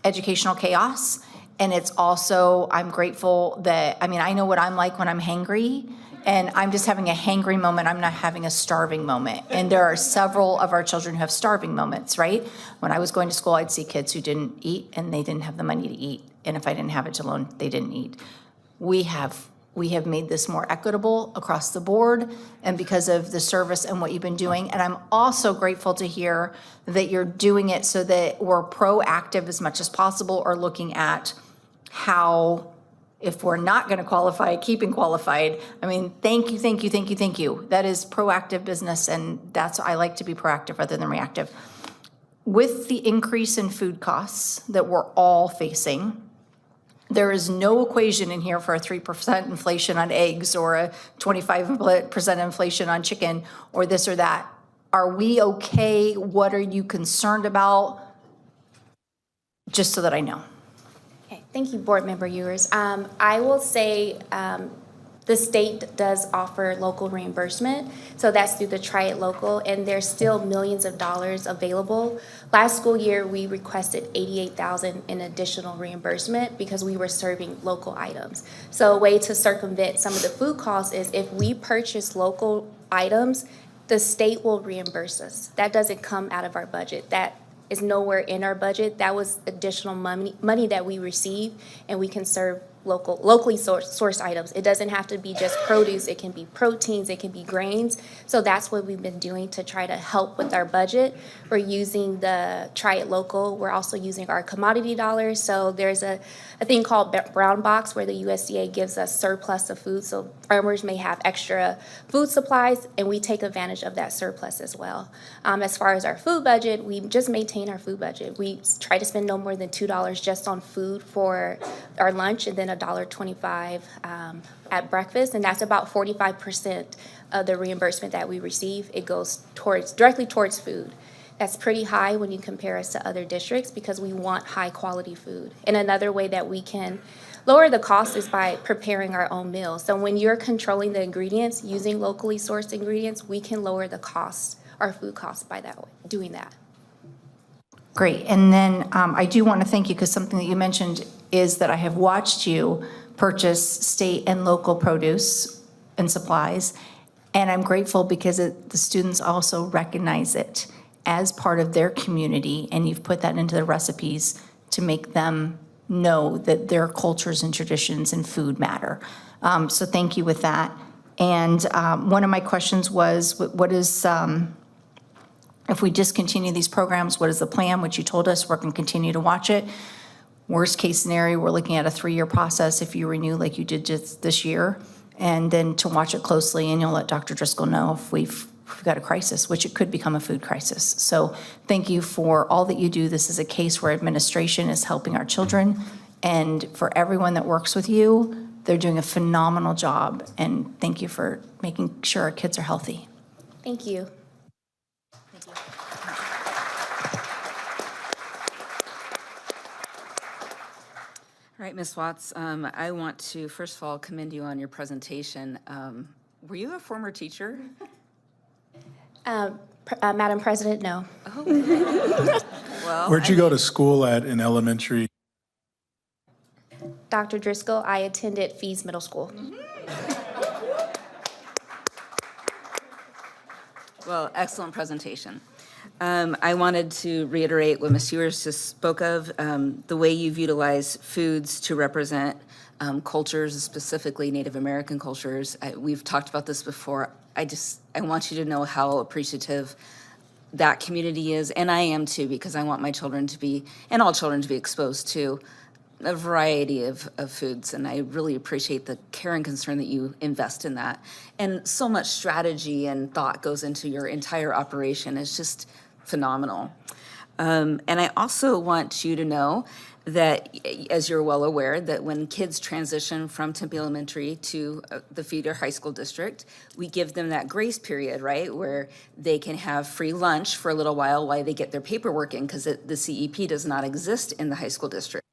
educational chaos. And it's also, I'm grateful that, I mean, I know what I'm like when I'm hangry, and I'm just having a hangry moment. I'm not having a starving moment. And there are several of our children who have starving moments, right? When I was going to school, I'd see kids who didn't eat and they didn't have the money to eat. And if I didn't have it to loan, they didn't eat. We have made this more equitable across the board and because of the service and what you've been doing. And I'm also grateful to hear that you're doing it so that we're proactive as much as possible, or looking at how, if we're not going to qualify, keeping qualified. I mean, thank you. That is proactive business, and I like to be proactive rather than reactive. With the increase in food costs that we're all facing, there is no equation in here for a 3% inflation on eggs or a 25% inflation on chicken or this or that. Are we okay? What are you concerned about? Just so that I know. Okay, thank you, Board Member Ewers. I will say the state does offer local reimbursement, so that's through the Try It Local, and there's still millions of dollars available. Last school year, we requested $88,000 in additional reimbursement because we were serving local items. So a way to circumvent some of the food costs is if we purchase local items, the state will reimburse us. That doesn't come out of our budget. That is nowhere in our budget. That was additional money that we receive, and we can serve locally sourced items. It doesn't have to be just produce. It can be proteins. It can be grains. So that's what we've been doing to try to help with our budget. We're using the Try It Local. We're also using our commodity dollars. So there's a thing called Brown Box where the USDA gives us surplus of food. So farmers may have extra food supplies, and we take advantage of that surplus as well. As far as our food budget, we just maintain our food budget. We try to spend no more than $2 just on food for our lunch, and then $1.25 at breakfast, and that's about 45% of the reimbursement that we receive. It goes directly towards food. That's pretty high when you compare us to other districts because we want high-quality food. And another way that we can lower the cost is by preparing our own meals. So when you're controlling the ingredients, using locally sourced ingredients, we can lower the cost, our food costs by that way, doing that. Great. And then I do want to thank you because something that you mentioned is that I have watched you purchase state and local produce and supplies. And I'm grateful because the students also recognize it as part of their community, and you've put that into the recipes to make them know that their cultures and traditions and food matter. So thank you with that. And one of my questions was, what is, if we discontinue these programs, what is the plan? Which you told us, we're going to continue to watch it. Worst case scenario, we're looking at a 3-year process if you renew like you did just this year. And then to watch it closely, and you'll let Dr. Driscoll know if we've got a crisis, which it could become a food crisis. So thank you for all that you do. This is a case where administration is helping our children. And for everyone that works with you, they're doing a phenomenal job. And thank you for making sure our kids are healthy. Thank you. All right, Ms. Watts, I want to, first of all, commend you on your presentation. Were you a former teacher? Madam President, no. Well, Where'd you go to school at in elementary? Dr. Driscoll, I attended Fees Middle School. Well, excellent presentation. I wanted to reiterate what Ms. Ewers just spoke of, the way you've utilized foods to represent cultures, specifically Native American cultures. We've talked about this before. I want you to know how appreciative that community is, and I am too, because I want my children to be, and all children to be exposed to a variety of foods, and I really appreciate the care and concern that you invest in that. And so much strategy and thought goes into your entire operation. It's just phenomenal. And I also want you to know that, as you're well aware, that when kids transition from Tempe Elementary to the Feeder High School District, we give them that grace period, right, where they can have free lunch for a little while they get their paperwork in, because the CEP does not exist in the high school district.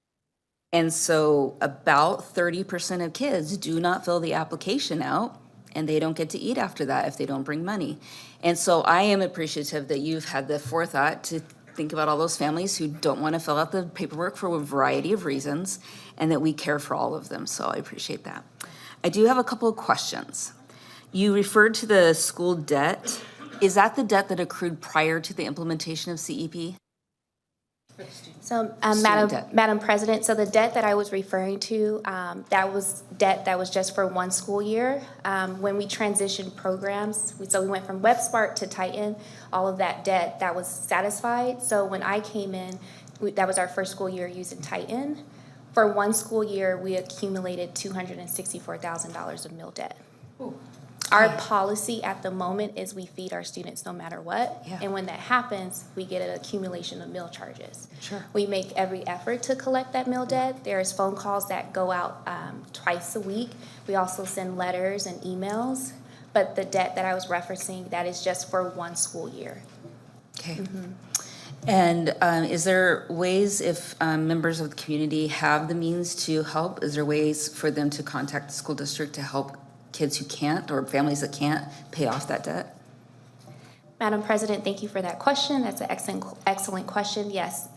And so about 30% of kids do not fill the application out, and they don't get to eat after that if they don't bring money. And so I am appreciative that you've had the forethought to think about all those families who don't want to fill out the paperwork for a variety of reasons, and that we care for all of them. So I appreciate that. I do have a couple of questions. You referred to the school debt. Is that the debt that accrued prior to the implementation of CEP? So, debt. Madam President, so the debt that I was referring to, that was debt that was just for one school year. When we transitioned programs, we went from WebSpark to Titan, all of that debt, that was satisfied. So when I came in, that was our first school year using Titan. For one school year, we accumulated $264,000 of meal debt. Ooh. Our policy at the moment is we feed our students no matter what. Yeah. And when that happens, we get an accumulation of meal charges. Sure. We make every effort to collect that meal debt. There's phone calls that go out twice a week. We also send letters and emails. But the debt that I was referencing, that is just for one school year. Okay. Mm-hmm. And is there ways, if members of the community have the means to help, is there ways for them to contact the school district to help kids who can't, or families that can't pay off that debt? Madam President, thank you for that question. That's an excellent question. Yes,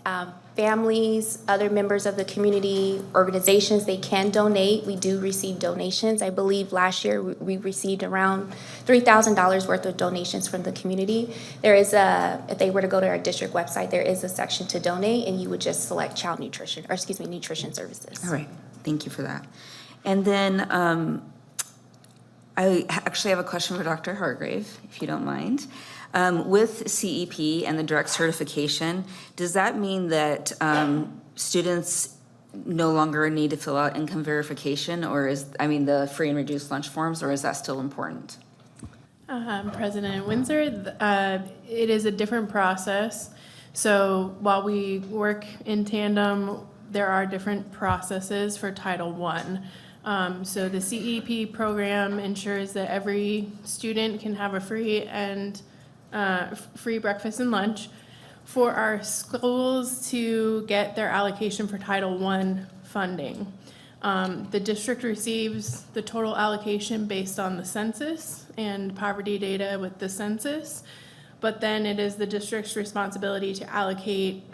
families, other members of the community, organizations, they can donate. We do receive donations. I believe last year we received around $3,000 worth of donations from the community. There is if they were to go to our district website, there is a section to donate, and you would just select nutrition services. All right, thank you for that. And then I actually have a question for Dr. Hargrave, if you don't mind. With CEP and the direct certification, does that mean that students no longer need to fill out income verification, or the free and reduced lunch forms, or is that still important? President Windsor, it is a different process. So while we work in tandem, there are different processes for Title I. So the CEP program ensures that every student can have a free breakfast and lunch. for our schools to get their allocation for Title I funding. The district receives the total allocation based on the census and poverty data with the census, but then it is the district's responsibility to allocate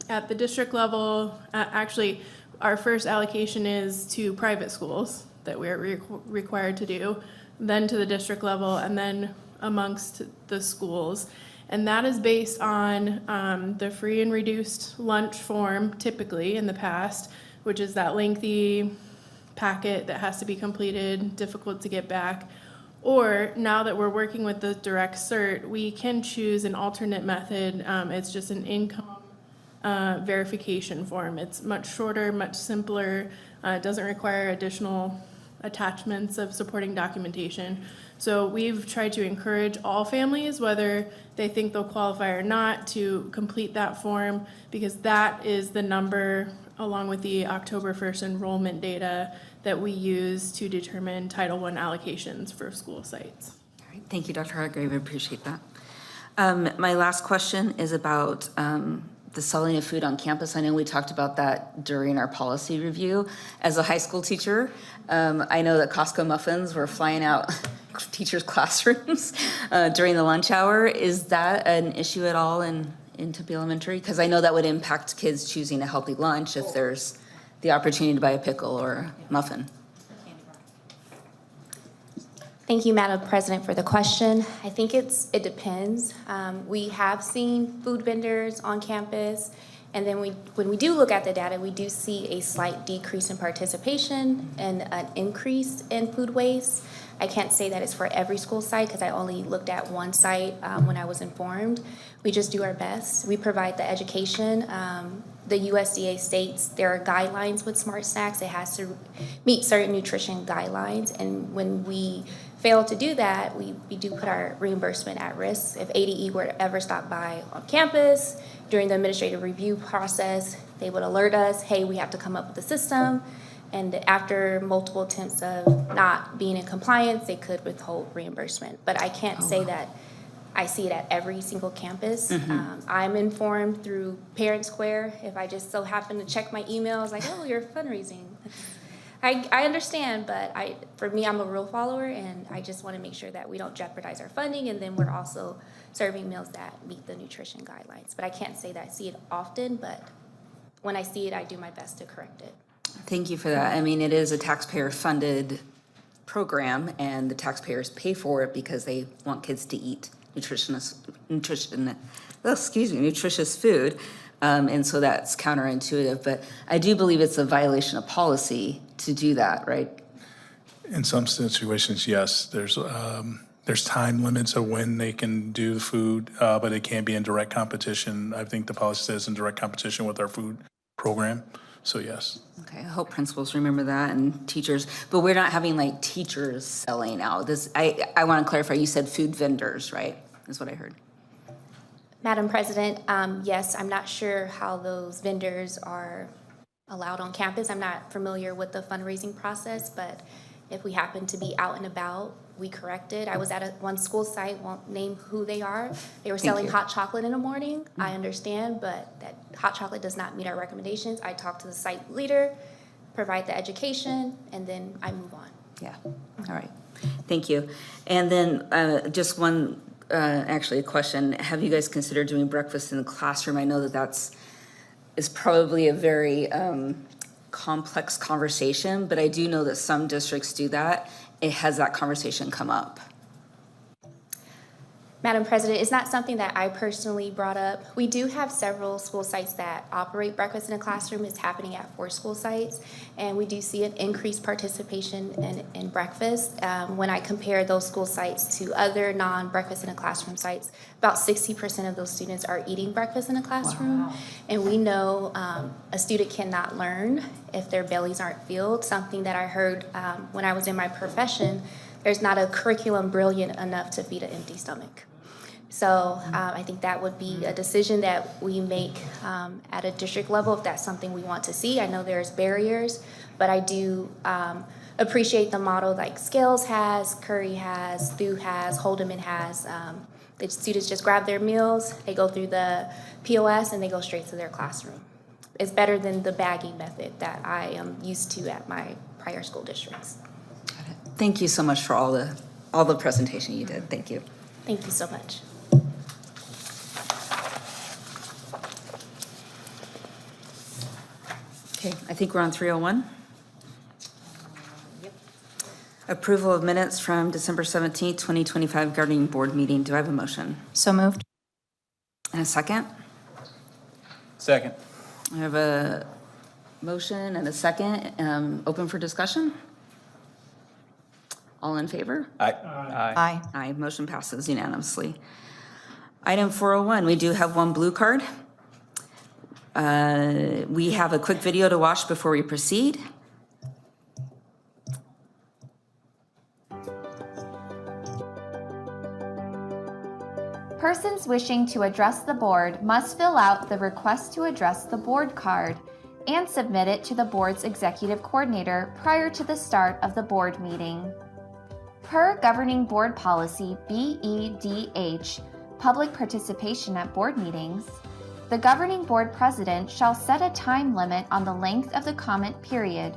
at the district level. Actually, our first allocation is to private schools that we're required to do, then to the district level, and then amongst the schools. And that is based on the free and reduced lunch form, typically in the past, which is that lengthy packet that has to be completed, difficult to get back. Or now that we're working with the direct cert, we can choose an alternate method. It's just an income verification form. It's much shorter, much simpler. It doesn't require additional attachments of supporting documentation. So we've tried to encourage all families, whether they think they'll qualify or not, to complete that form, because that is the number, along with the October 1st enrollment data, that we use to determine Title I allocations for school sites. All right, thank you, Dr. Hargrave, I appreciate that. My last question is about the selling of food on campus. I know we talked about that during our policy review. As a high school teacher, I know that Costco muffins were flying out teachers' classrooms during the lunch hour. Is that an issue at all in Tempe Elementary? Because I know that would impact kids choosing a healthy lunch if there's the opportunity to buy a pickle or a muffin. Thank you, Madam President, for the question. I think it depends. We have seen food vendors on campus, and then when we do look at the data, we do see a slight decrease in participation and an increase in food waste. I can't say that it's for every school site because I only looked at one site when I was informed. We just do our best. We provide the education. The USDA states there are guidelines with Smart Snacks. It has to meet certain nutrition guidelines, and when we fail to do that, we do put our reimbursement at risk. If ADE were to ever stop by on campus during the administrative review process, they would alert us, hey, we have to come up with a system. And after multiple attempts of not being in compliance, they could withhold reimbursement. But I can't say that I see it at every single campus. I'm informed through Parent Square. If I just so happen to check my emails, like, oh, you're fundraising. I understand, but for me, I'm a rule follower, and I just want to make sure that we don't jeopardize our funding, and then we're also serving meals that meet the nutrition guidelines. But I can't say that I see it often, but when I see it, I do my best to correct it. Thank you for that. I mean, it is a taxpayer-funded program, and the taxpayers pay for it because they want kids to eat nutritious food. And so that's counterintuitive, but I do believe it's a violation of policy to do that, right? In some situations, yes, there's time limits of when they can do the food, but it can't be in direct competition. I think the policy says in direct competition with our food program, so yes. Okay, I hope principals remember that and teachers, but we're not having like teachers selling out. I want to clarify, you said food vendors, right? Is what I heard. Madam President, yes, I'm not sure how those vendors are allowed on campus. I'm not familiar with the fundraising process, but if we happen to be out and about, we correct it. I was at one school site, won't name who they are. They were selling hot chocolate in the morning. I understand, but that hot chocolate does not meet our recommendations. I talk to the site leader, provide the education, and then I move on. Yeah, all right, thank you. And then just one, actually a question. Have you guys considered doing breakfast in the classroom? I know that is probably a very complex conversation, but I do know that some districts do that. Has that conversation come up? Madam President, it's not something that I personally brought up. We do have several school sites that operate breakfast in a classroom. It's happening at 4 school sites, and we do see an increased participation in breakfast. When I compare those school sites to other non-breakfast in a classroom sites, about 60% of those students are eating breakfast in a classroom. Wow. And we know a student cannot learn if their bellies aren't filled, something that I heard when I was in my profession. There's not a curriculum brilliant enough to feed an empty stomach. So I think that would be a decision that we make at a district level if that's something we want to see. I know there's barriers, but I do appreciate the model like Scales has, Curry has, Thu has, Holdeman has, The students just grab their meals, they go through the POS, and they go straight to their classroom. It's better than the bagging method that I am used to at my prior school districts. Thank you so much for all the presentation you did. Thank you. Thank you so much. Okay, I think we're on 301. Approval of minutes from December 17th, 2025 governing board meeting. Do I have a motion? So moved. And a second? Second. I have a motion and a second. Open for discussion? All in favor? Aye. Aye. Aye, motion passes unanimously. Item 401, we do have one blue card. We have a quick video to watch before we proceed. Persons wishing to address the board must fill out the request to address the board card and submit it to the board's executive coordinator prior to the start of the board meeting. Per governing board policy BEDH, public participation at board meetings, the governing board president shall set a time limit on the length of the comment period.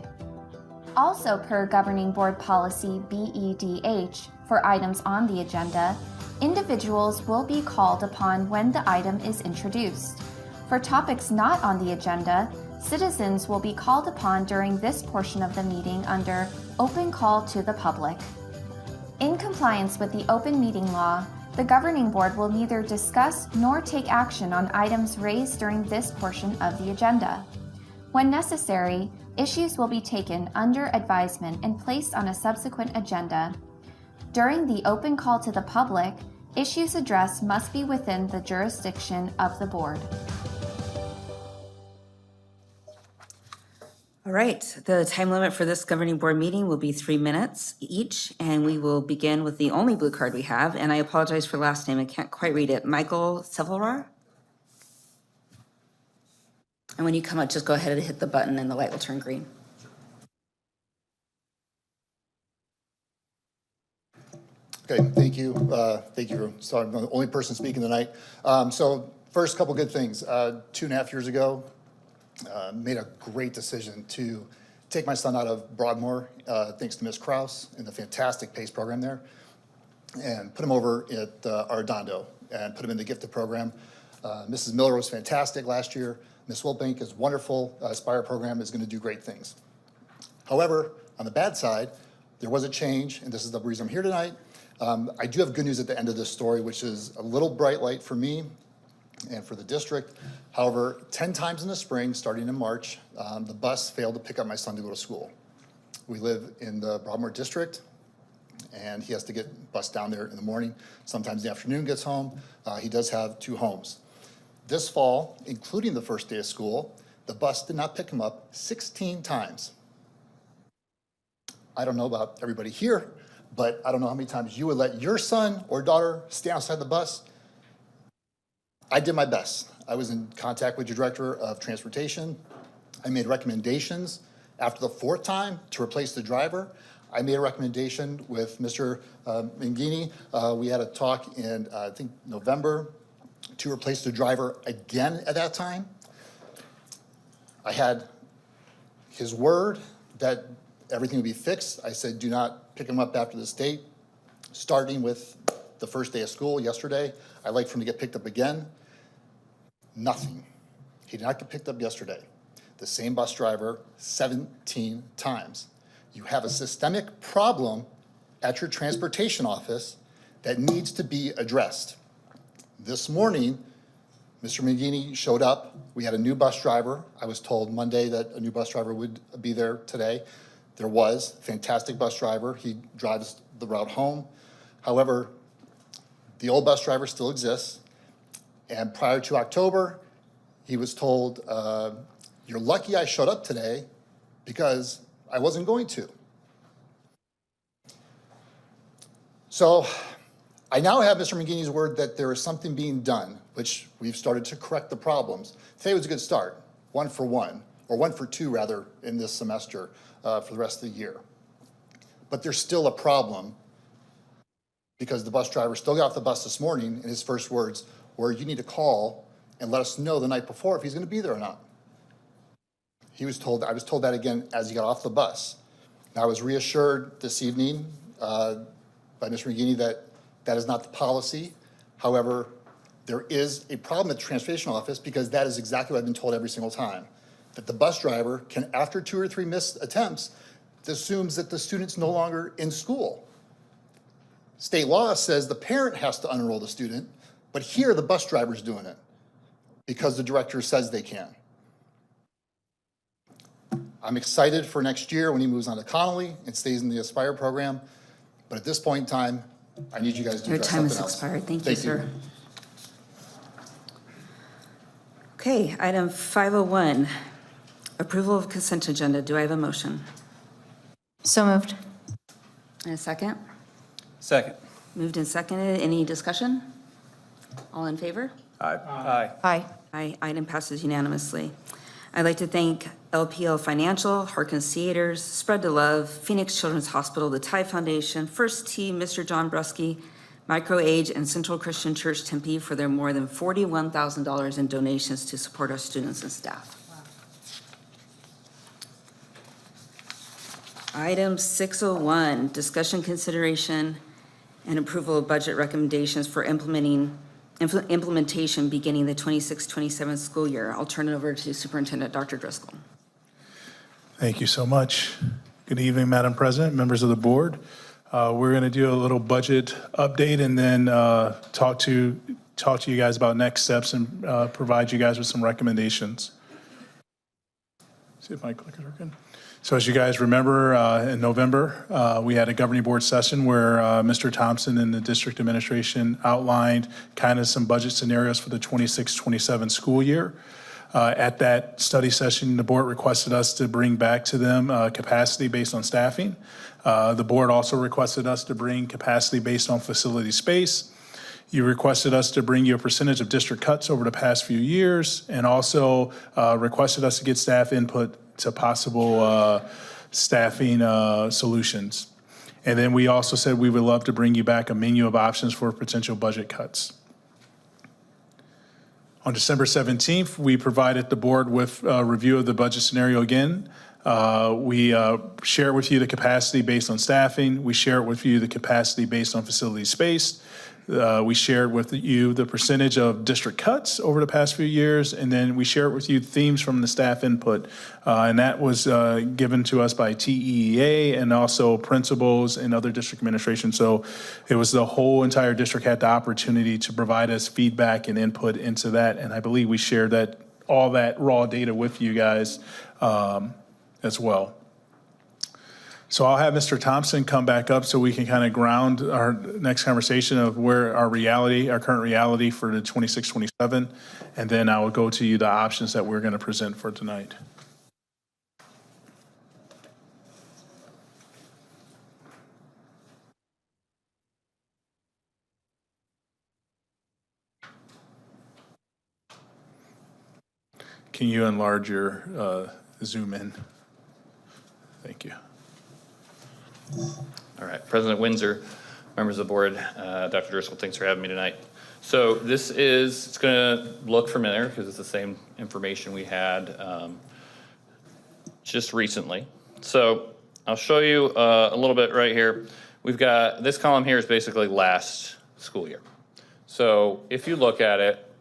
Also per governing board policy BEDH, for items on the agenda, individuals will be called upon when the item is introduced. For topics not on the agenda, citizens will be called upon during this portion of the meeting under Open Call to the Public. In compliance with the open meeting law, the governing board will neither discuss nor take action on items raised during this portion of the agenda. When necessary, issues will be taken under advisement and placed on a subsequent agenda. During the open call to the public, issues addressed must be within the jurisdiction of the board. All right, the time limit for this governing board meeting will be 3 minutes each, and we will begin with the only blue card we have, and I apologize for last name, I can't quite read it, Michael Sevelrar? And when you come up, just go ahead and hit the button and the light will turn green. Okay, thank you. Thank you. So I'm the only person speaking tonight. So first, couple good things. 2.5 years ago, made a great decision to take my son out of Broadmoor, thanks to Ms. Kraus and the fantastic PACE program there, and put him over at Arredondo and put him in the gifted program. Mrs. Miller was fantastic last year. Ms. Wilbank is wonderful. Aspire program is going to do great things. However, on the bad side, there was a change, and this is the reason I'm here tonight. I do have good news at the end of this story, which is a little bright light for me and for the district. However, 10 times in the spring, starting in March, the bus failed to pick up my son to go to school. We live in the Broadmoor district, and he has to get bused down there in the morning. Sometimes in the afternoon gets home. He does have 2 homes. This fall, including the first day of school, the bus did not pick him up 16 times. I don't know about everybody here, but I don't know how many times you would let your son or daughter stay outside the bus. I did my best. I was in contact with your director of transportation. I made recommendations. After the 4th time to replace the driver, I made a recommendation with Mr. Mangini. We had a talk in, I think, November to replace the driver again at that time. I had his word that everything would be fixed. I said, do not pick him up after this date. Starting with the first day of school yesterday, I'd like for him to get picked up again. Nothing. He did not get picked up yesterday. The same bus driver 17 times. You have a systemic problem at your transportation office that needs to be addressed. This morning, Mr. Mangini showed up. We had a new bus driver. I was told Monday that a new bus driver would be there today. There was, fantastic bus driver. He drives the route home. However, the old bus driver still exists. And prior to October, he was told, you're lucky I showed up today because I wasn't going to. So I now have Mr. Mangini's word that there is something being done, which we've started to correct the problems. Today was a good start, 1 for 1, or 1 for 2 rather, in this semester for the rest of the year. But there's still a problem because the bus driver still got off the bus this morning, and his first words were, you need to call and let us know the night before if he's gonna be there or not. I was told that again as he got off the bus. And I was reassured this evening by Mr. McGinney that that is not the policy. However, there is a problem at the transportation office because that is exactly what I've been told every single time. That the bus driver can, after 2 or 3 missed attempts, assumes that the student's no longer in school. State law says the parent has to unenroll the student, but here the bus driver's doing it because the director says they can. I'm excited for next year when he moves on to Connolly and stays in the Aspire program, but at this point in time, I need you guys to Your address time something has else. expired. Thank you, sir. Okay, item 501, approval of consent agenda. Do I have a motion? So moved. And a second? Second. Moved and seconded. Any discussion? All in favor? Aye. Aye. Aye. Item passes unanimously. I'd like to thank LPL Financial, Harkins Theaters, Spread the Love, Phoenix Children's Hospital, the Thai Foundation, First Tee, Mr. John Brusky, MicroAge, and Central Christian Church Tempe for their more than $41,000 in donations to support our students and staff. Item 601, discussion, consideration, and approval of budget recommendations for implementation beginning the 26-27 school year. I'll turn it over to Superintendent Dr. Driscoll. Thank you so much. Good evening, Madam President, members of the board. We're going to do a little budget update and then talk to you guys about next steps and provide you guys with some recommendations. See if my clicker's working. So as you guys remember, in November, we had a governing board session where Mr. Thompson and the district administration outlined kind of some budget scenarios for the 26-27 school year. At that study session, the board requested us to bring back to them capacity based on staffing. The board also requested us to bring capacity based on facility space. You requested us to bring you a percentage of district cuts over the past few years, and also requested us to get staff input to possible staffing solutions. And then we also said we would love to bring you back a menu of options for potential budget cuts. On December 17th, we provided the board with a review of the budget scenario again. We share with you the capacity based on staffing. We share with you the capacity based on facility space. We shared with you the percentage of district cuts over the past few years, and then we shared with you themes from the staff input. And that was given to us by TEEA and also principals and other district administration. So it was the whole entire district had the opportunity to provide us feedback and input into that. And I believe we shared that all that raw data with you guys as well. So I'll have Mr. Thompson come back up so we can kind of ground our next conversation of where our current reality for the 26-27, and then I will go to you the options that we're going to present for tonight. Can you enlarge your zoom in? Thank you. All right, President Windsor, members of the board, Dr. Driscoll, thanks for having me tonight. So it's going to look familiar because it's the same information we had just recently. So I'll show you a little bit right here. We've got, this column here is basically last school year. So if you look at it,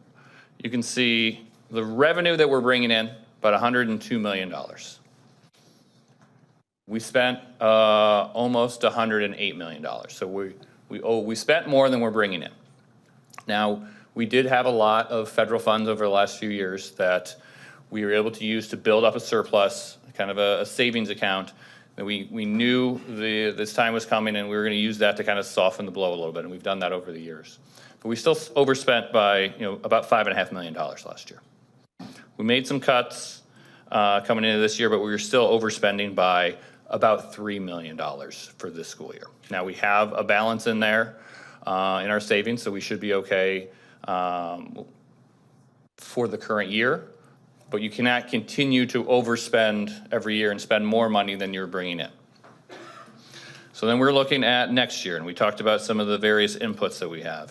you can see the revenue that we're bringing in, about $102 million. We spent almost $108 million. So we spent more than we're bringing in. Now, we did have a lot of federal funds over the last few years that we were able to use to build up a surplus, kind of a savings account. That we knew this time was coming and we were going to use that to kind of soften the blow a little bit, and we've done that over the years. But we still overspent by about $5.5 million last year. We made some cuts coming into this year, but we were still overspending by about $3 million for this school year. Now we have a balance in there in our savings, so we should be okay for the current year, but you cannot continue to overspend every year and spend more money than you're bringing in. So then we're looking at next year, and we talked about some of the various inputs that we have.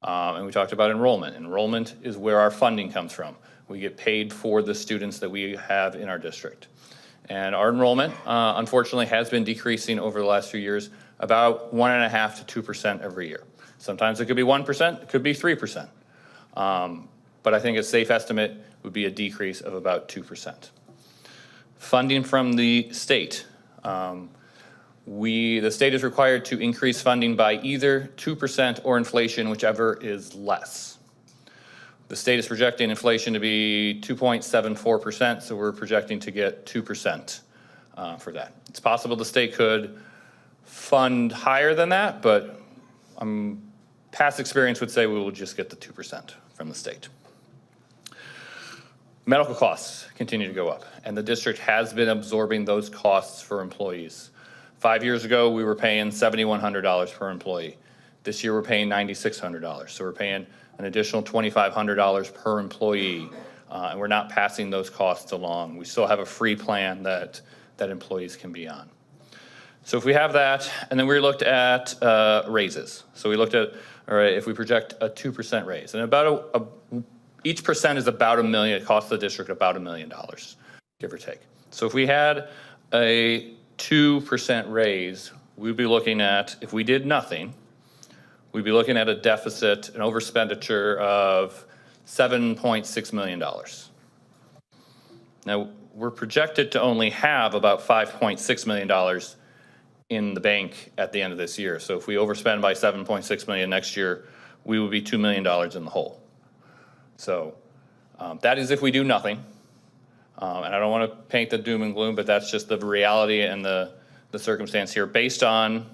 And we talked about enrollment. Enrollment is where our funding comes from. We get paid for the students that we have in our district. And our enrollment, unfortunately, has been decreasing over the last few years, about 1.5% to 2% every year. Sometimes it could be 1%, it could be 3%. But I think a safe estimate would be a decrease of about 2%. Funding from the state. The state is required to increase funding by either 2% or inflation, whichever is less. The state is projecting inflation to be 2.74%, so we're projecting to get 2% for that. It's possible the state could fund higher than that, but past experience would say we will just get the 2% from the state. Medical costs continue to go up, and the district has been absorbing those costs for employees. 5 years ago, we were paying $7,100 per employee. This year, we're paying $9,600. So we're paying an additional $2,500 per employee, and we're not passing those costs along. We still have a free plan that employees can be on. So if we have that, and then we looked at raises. So we looked at, all right, if we project a 2% raise, and about each percent is about $1 million. It costs the district about $1 million, give or take. So if we had a 2% raise, we'd be looking at, if we did nothing, we'd be looking at a deficit, an overexpenditure of $7.6 million. Now, we're projected to only have about $5.6 million in the bank at the end of this year. So if we overspend by $7.6 million next year, we would be $2 million in the hole. So that is if we do nothing. And I don't want to paint the doom and gloom, but that's just the reality and the circumstance here based on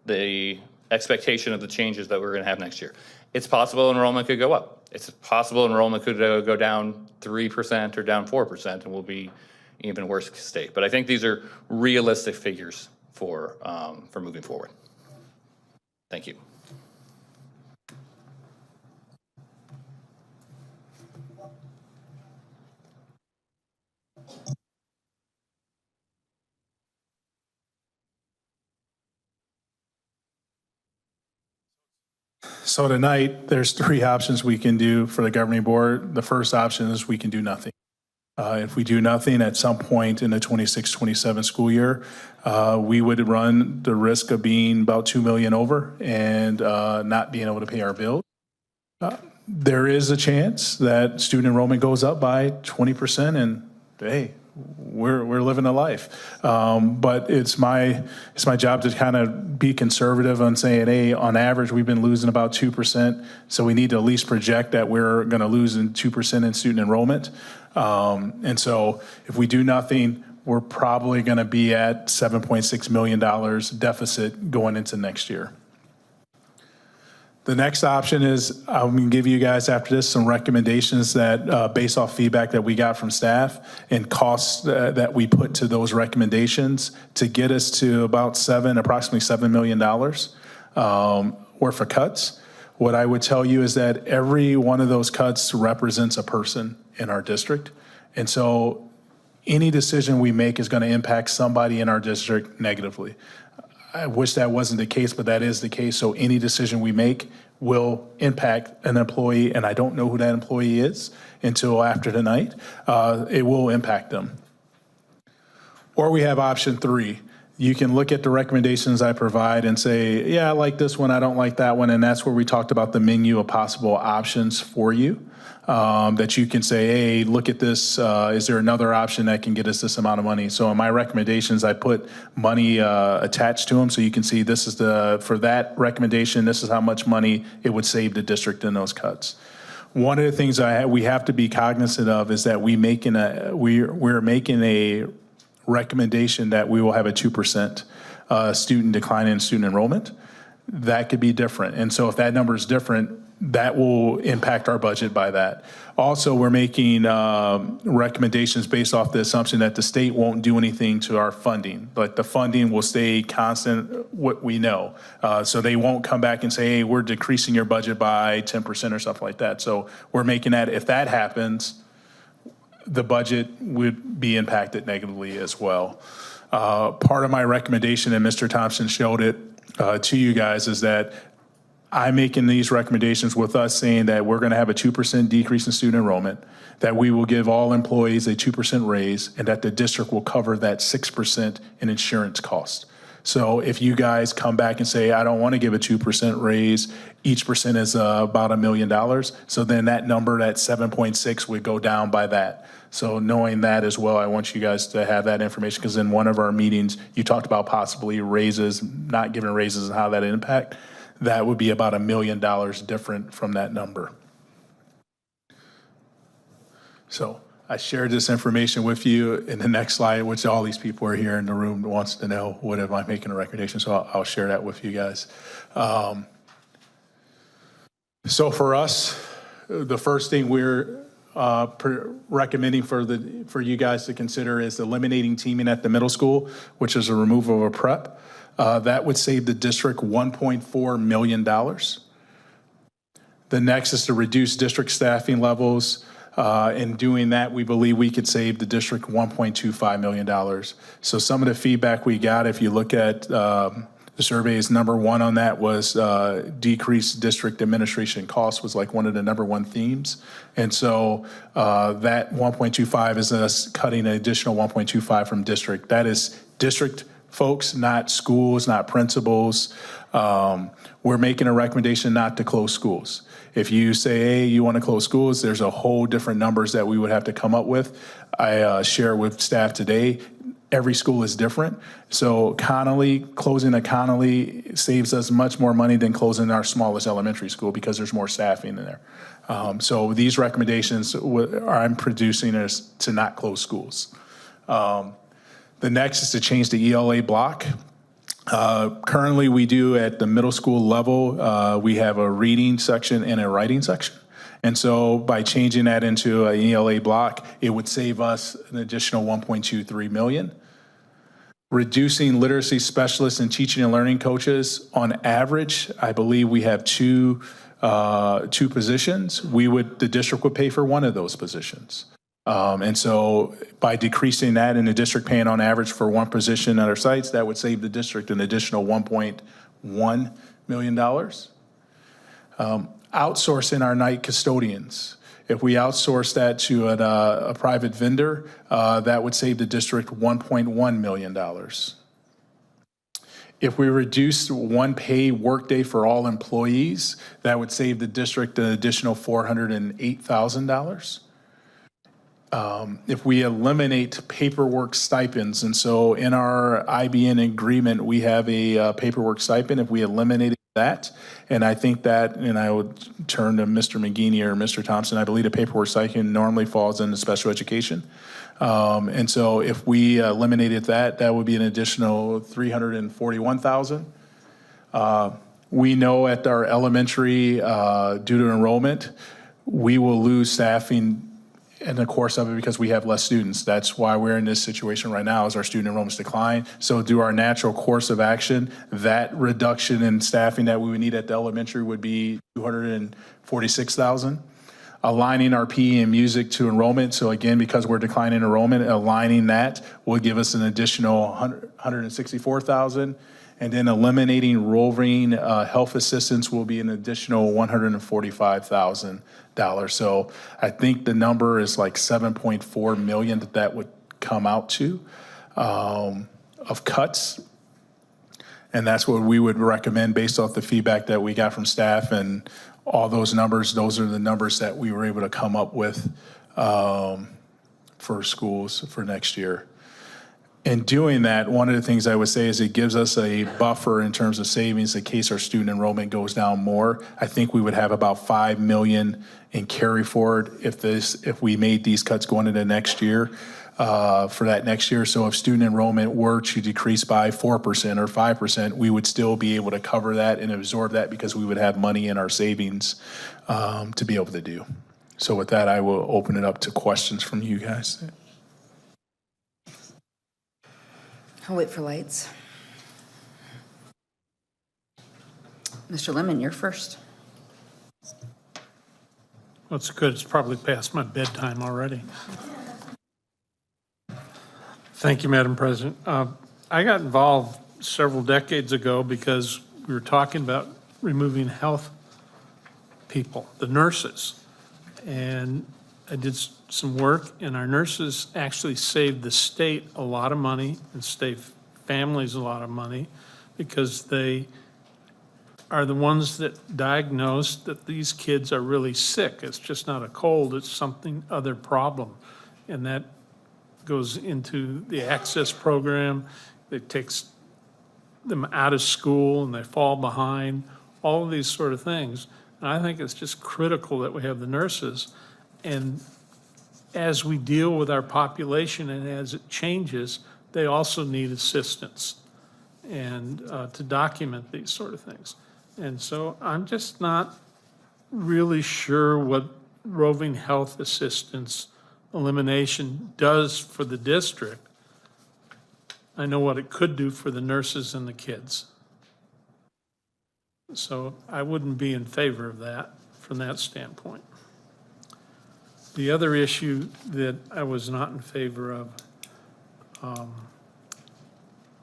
the expectation of the changes that we're going to have next year. It's possible enrollment could go up. It's possible enrollment could go down 3% or down 4%, and we'll be even worse state. But I think these are realistic figures for moving forward. Thank you. So tonight, there's 3 options we can do for the governing board. The first option is we can do nothing. If we do nothing at some point in the 26-27 school year, we would run the risk of being about $2 million over and not being able to pay our bills. There is a chance that student enrollment goes up by 20%, and hey, we're living a life. But it's my job to kind of be conservative on saying, hey, on average, we've been losing about 2%. So we need to at least project that we're going to lose 2% in student enrollment. And so if we do nothing, we're probably going to be at $7.6 million deficit going into next year. The next option is I'm going to give you guys after this some recommendations that based off feedback that we got from staff and costs that we put to those recommendations to get us to about approximately $7 million worth of cuts. What I would tell you is that every one of those cuts represents a person in our district. And so any decision we make is going to impact somebody in our district negatively. I wish that wasn't the case, but that is the case. So any decision we make will impact an employee, and I don't know who that employee is until after tonight. It will impact them. Or we have option 3. You can look at the recommendations I provide and say, yeah, I like this one, I don't like that one, and that's where we talked about the menu of possible options for you. That you can say, hey, look at this, is there another option that can get us this amount of money? So in my recommendations, I put money attached to them, so you can see this is for that recommendation, this is how much money it would save the district in those cuts. One of the things we have to be cognizant of is that we're making a recommendation that we will have a 2% student decline in student enrollment. That could be different. And so if that number is different, that will impact our budget by that. Also, we're making recommendations based off the assumption that the state won't do anything to our funding, but the funding will stay constant, what we know. So they won't come back and say, hey, we're decreasing your budget by 10% or something like that. So we're making that, if that happens, the budget would be impacted negatively as well. Part of my recommendation, and Mr. Thompson showed it to you guys, is that I'm making these recommendations with us saying that we're going to have a 2% decrease in student enrollment, that we will give all employees a 2% raise, and that the district will cover that 6% in insurance cost. So if you guys come back and say, I don't want to give a 2% raise, each percent is about $1 million. So then that number, that 7.6, would go down by that. So knowing that as well, I want you guys to have that information, because in one of our meetings, you talked about possibly raises, not giving raises and how that impact. That would be about $1 million different from that number. So I shared this information with you in the next slide, which all these people are here in the room wants to know, what am I making a recommendation? So I'll share that with you guys. So for us, the first thing we're recommending for you guys to consider is eliminating teaming at the middle school, which is a removal of a prep. That would save the district $1.4 million. The next is to reduce district staffing levels. In doing that, we believe we could save the district $1.25 million. So some of the feedback we got, if you look at the surveys, number one on that was decreased district administration costs was like one of the number one themes. And so that 1.25 is us cutting an additional 1.25 from district. That is district folks, not schools, not principals. We're making a recommendation not to close schools. If you say, hey, you want to close schools, there's a whole different numbers that we would have to come up with. I share with staff today, every school is different. So Connolly, closing a Connolly saves us much more money than closing our smallest elementary school, because there's more staffing in there. So these recommendations I'm producing is to not close schools. The next is to change the ELA block. Currently, we do at the middle school level, we have a reading section and a writing section. And so by changing that into an ELA block, it would save us an additional $1.23 million. Reducing literacy specialists and teaching and learning coaches, on average, I believe we have two positions. The district would pay for one of those positions. And so by decreasing that and the district paying on average for one position at our sites, that would save the district an additional $1.1 million. Outsourcing our night custodians. If we outsource that to a private vendor, that would save the district $1.1 million. If we reduce one paid workday for all employees, that would save the district an additional $408,000. If we eliminate paperwork stipends, and so in our IBN agreement, we have a paperwork stipend. If we eliminated that, and I think that, and I would turn to Mr. McGeaney or Mr. Thompson, I believe the paperwork stipend normally falls into special education. And so if we eliminated that, that would be an additional $341,000. We know at our elementary, due to enrollment, we will lose staffing in the course of it because we have less students. That's why we're in this situation right now, is our student enrollments decline. So through our natural course of action, that reduction in staffing that we would need at the elementary would be $246,000. Aligning our PE and music to enrollment. So again, because we're declining enrollment, aligning that will give us an additional $164,000. And then eliminating roving health assistance will be an additional $145,000. So I think the number is like 7.4 million that would come out to of cuts. And that's what we would recommend based off the feedback that we got from staff and all those numbers. Those are the numbers that we were able to come up with for schools for next year. In doing that, one of the things I would say is it gives us a buffer in terms of savings in case our student enrollment goes down more. I think we would have about 5 million in carry forward if we made these cuts going into next year, for that next year. So if student enrollment were to decrease by 4% or 5%, we would still be able to cover that and absorb that because we would have money in our savings to be able to do. So with that, I will open it up to questions from you guys. I'll wait for lights. Mr. Lemon, you're first. That's good. It's probably past my bedtime already. Thank you, Madam President. I got involved several decades ago because we were talking about removing health people, the nurses. And I did some work, and our nurses actually saved the state a lot of money and saved families a lot of money because they are the ones that diagnose that these kids are really sick. It's just not a cold, it's something other problem. And that goes into the access program. It takes them out of school and they fall behind, all of these sort of things. And I think it's just critical that we have the nurses. And as we deal with our population and as it changes, they also need assistance and to document these sort of things. And so I'm just not really sure what roving health assistance elimination does for the district. I know what it could do for the nurses and the kids. So I wouldn't be in favor of that from that standpoint. The other issue that I was not in favor of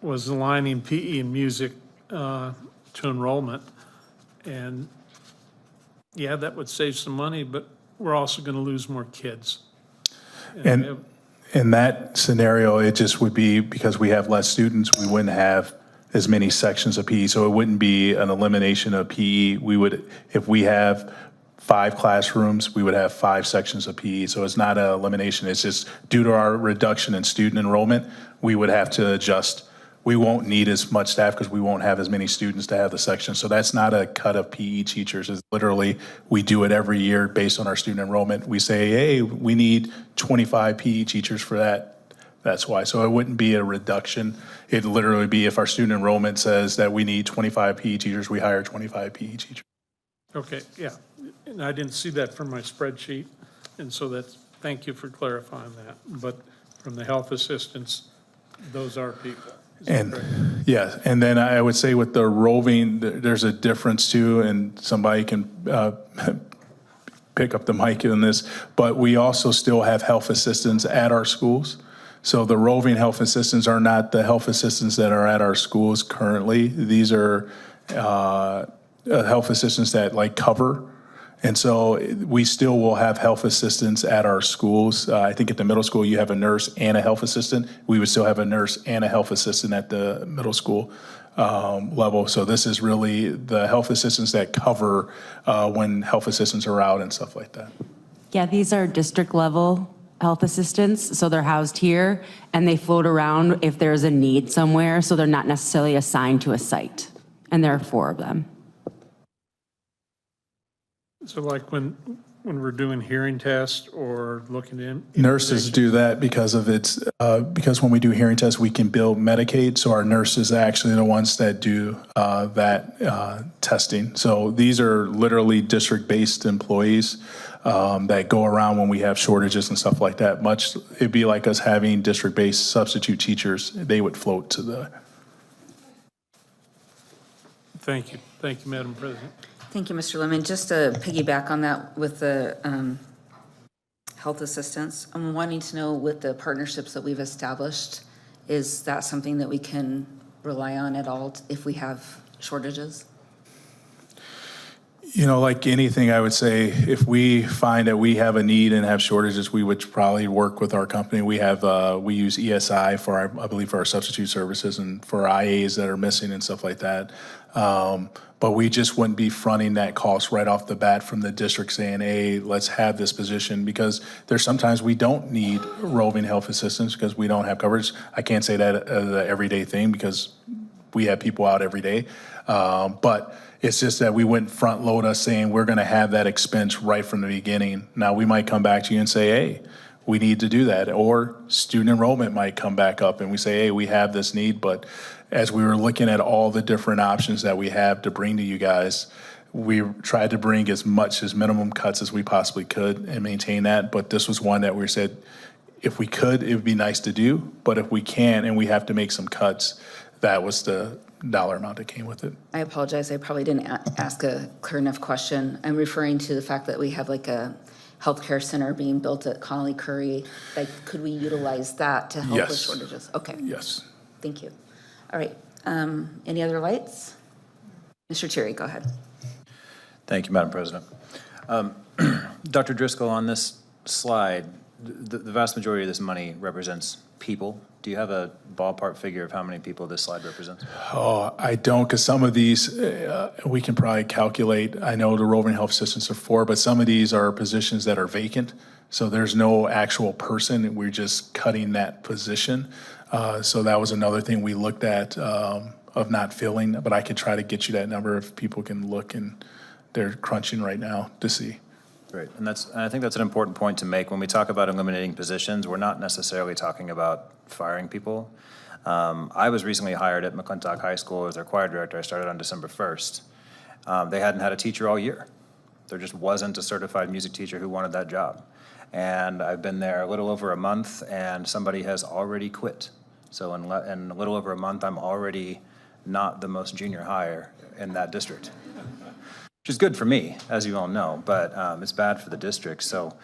was aligning PE and music to enrollment. And yeah, that would save some money, but we're also going to lose more kids. And in that scenario, it just would be because we have less students, we wouldn't have as many sections of PE. So it wouldn't be an elimination of PE. We would, if we have 5 classrooms, we would have 5 sections of PE. So it's not an elimination. It's just due to our reduction in student enrollment, we would have to adjust. We won't need as much staff because we won't have as many students to have the section. So that's not a cut of PE teachers. It's literally, we do it every year based on our student enrollment. We say, hey, we need 25 PE teachers for that. That's why. So it wouldn't be a reduction. It'd literally be if our student enrollment says that we need 25 PE teachers, we hire 25 PE teachers. Okay, yeah. And I didn't see that from my spreadsheet. And so that's, thank you for clarifying that. But from the health assistants, those are people. Is that correct? And, yeah, and then I would say with the roving, there's a difference too, and somebody can pick up the mic in this, but we also still have health assistants at our schools. So the roving health assistants are not the health assistants that are at our schools currently. These are health assistants that like cover. And so we still will have health assistants at our schools. I think at the middle school, you have a nurse and a health assistant. We would still have a nurse and a health assistant at the middle school level. So this is really the health assistants that cover when health assistants are out and stuff like that. Yeah, these are district level health assistants. So they're housed here and they float around if there's a need somewhere. So they're not necessarily assigned to a site. And there are 4 of them. So like when we're doing hearing tests or looking in. Nurses do that because of it's, because when we do hearing tests, we can bill Medicaid. So our nurses are actually the ones that do that testing. So these are literally district-based employees that go around when we have shortages and stuff like that. It'd be like us having district-based substitute teachers. They would float to the. Thank you. Thank you, Madam President. Thank you, Mr. Lemon. Just to piggyback on that with the health assistants, I'm wanting to know with the partnerships that we've established, is that something that we can rely on at all if we have shortages? You know, like anything, I would say if we find that we have a need and have shortages, we would probably work with our company. We have, we use ESI for our, I believe for our substitute services and for IAs that are missing and stuff like that. But we just wouldn't be fronting that cost right off the bat from the district saying, hey, let's have this position, because there's sometimes we don't need roving health assistants because we don't have coverage. I can't say that as an everyday thing because we have people out every day. But it's just that we wouldn't front load us saying we're going to have that expense right from the beginning. Now we might come back to you and say, hey, we need to do that. Or student enrollment might come back up and we say, hey, we have this need. But as we were looking at all the different options that we have to bring to you guys, we tried to bring as much as minimum cuts as we possibly could and maintain that. But this was one that we said, if we could, it would be nice to do. But if we can't and we have to make some cuts, that was the dollar amount that came with it. I apologize. I probably didn't ask a clear enough question. I'm referring to the fact that we have like a healthcare center being built at Connolly Curry. Like, could we utilize that to help with Yes. shortages? Okay, Yes. thank you. All right, any other lights? Mr. Terry, go ahead. Thank you, Madam President. Dr. Driscoll, on this slide, the vast majority of this money represents people. Do you have a ballpark figure of how many people this slide represents? Oh, I don't, because some of these, we can probably calculate. I know the roving health assistants are 4, but some of these are positions that are vacant. So there's no actual person. We're just cutting that position. So that was another thing we looked at of not filling, but I could try to get you that number if people can look, and they're crunching right now to see. Great, and I think that's an important point to make. When we talk about eliminating positions, we're not necessarily talking about firing people. I was recently hired at McClintock High School as their choir director. I started on December 1st. They hadn't had a teacher all year. There just wasn't a certified music teacher who wanted that job. And I've been there a little over a month, and somebody has already quit. So in a little over a month, I'm already not the most junior hire in that district, which is good for me, as you all know, but it's bad for the district. So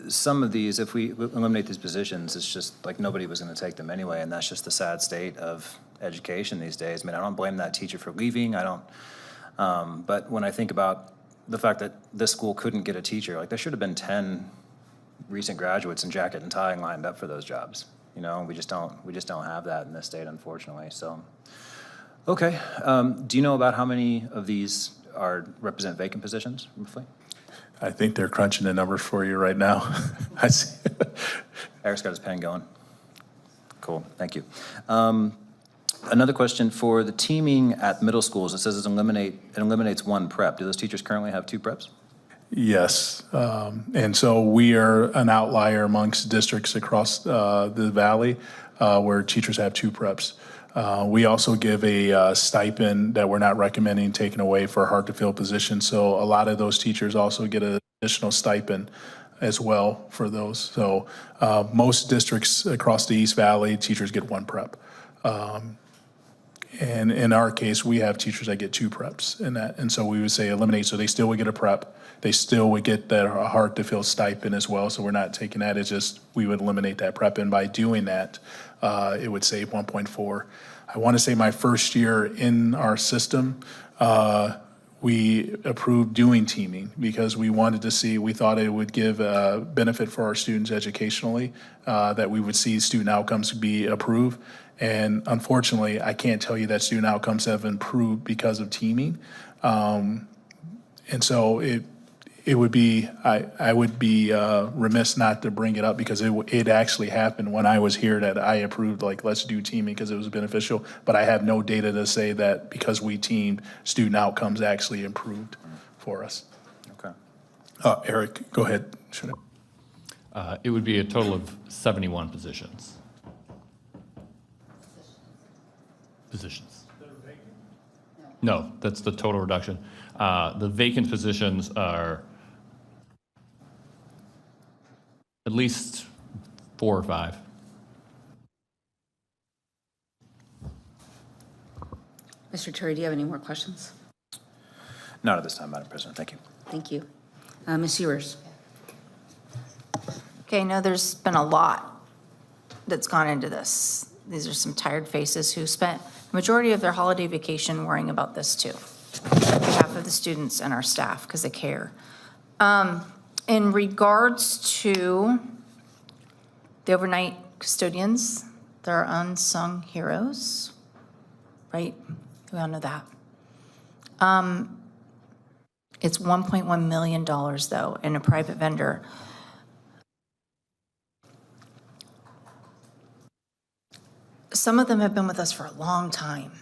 some of these, if we eliminate these positions, it's just like nobody was going to take them anyway, and that's just the sad state of education these days. I mean, I don't blame that teacher for leaving. I don't. But when I think about the fact that this school couldn't get a teacher, like there should have been 10 recent graduates in jacket and tie lined up for those jobs. You know, we just don't have that in this state, unfortunately. So. Okay, do you know about how many of these represent vacant positions, roughly? I think they're crunching the numbers for you right now. I see. Eric's got his pen going. Cool, thank you. Another question for the teaming at middle schools. It says it eliminates 1 prep. Do those teachers currently have 2 preps? Yes, and so we are an outlier amongst districts across the valley where teachers have 2 preps. We also give a stipend that we're not recommending taken away for hard-to-fill positions. So a lot of those teachers also get an additional stipend as well for those. So most districts across the East Valley, teachers get 1 prep. And in our case, we have teachers that get 2 preps in that. And so we would say eliminate, so they still would get a prep. They still would get that hard-to-fill stipend as well. So we're not taking that. It's just we would eliminate that prep. And by doing that, it would save 1.4. I want to say my first year in our system, we approved doing teaming because we wanted to see, we thought it would give a benefit for our students educationally, that we would see student outcomes be improved. And unfortunately, I can't tell you that student outcomes have improved because of teaming. And so it would be, I would be remiss not to bring it up because it actually happened when I was here that I approved, like, let's do teaming because it was beneficial. But I have no data to say that because we teamed, student outcomes actually improved for us. Okay. Eric, go ahead. It would be a total of 71 positions. No, that's the total reduction. The vacant positions are at least 4 or 5. Mr. Terry, do you have any more questions? Not at this time, Madam President. Thank you. Thank you. Ms. Ewers? Okay, I know there's been a lot that's gone into this. These are some tired faces who spent the majority of their holiday vacation worrying about this too, on behalf of the students and our staff, because they care. In regards to the overnight custodians, they're unsung heroes, right? We all know that. It's $1.1 million though, in a private vendor. Some of them have been with us for a long time.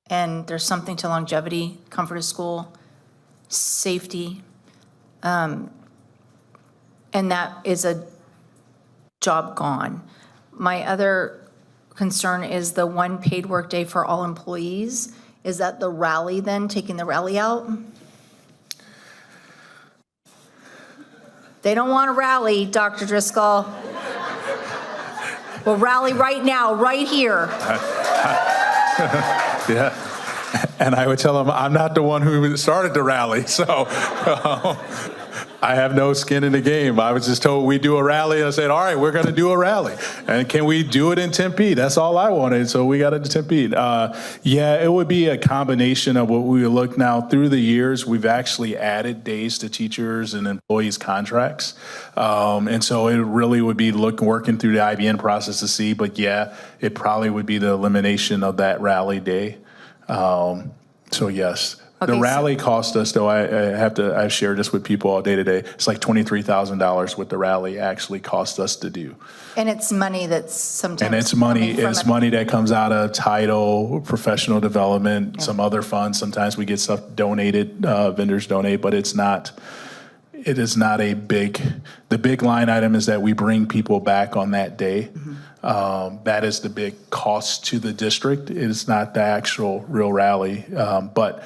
And there's something to longevity, comfort of school, safety. And that is a job gone. My other concern is the 1 paid workday for all employees. Is that the rally then, taking the rally out? They don't want to rally, Dr. Driscoll. We'll rally right now, right here. Yeah. And I would tell them, I'm not the one who started the rally, so I have no skin in the game. I was just told we do a rally, and I said, all right, we're going to do a rally. And can we do it in Tempe? That's all I wanted, so we got it to Tempe. Yeah, it would be a combination of what we would look now. Through the years, we've actually added days to teachers and employees' contracts. And so it really would be working through the IBN process to see, but yeah, it probably would be the elimination of that rally day. So yes. Okay, The rally cost us, though, I've shared this with people all day today, it's like $23,000 what the rally actually cost us to do. And it's money that's sometimes. And it's money, coming from it's a- money that comes out of title, professional development, some other funds. Sometimes we get stuff donated, vendors donate, but it is not a big, the big line item is that we bring people back on that day. That is the big cost to the district. It is not the actual real rally. But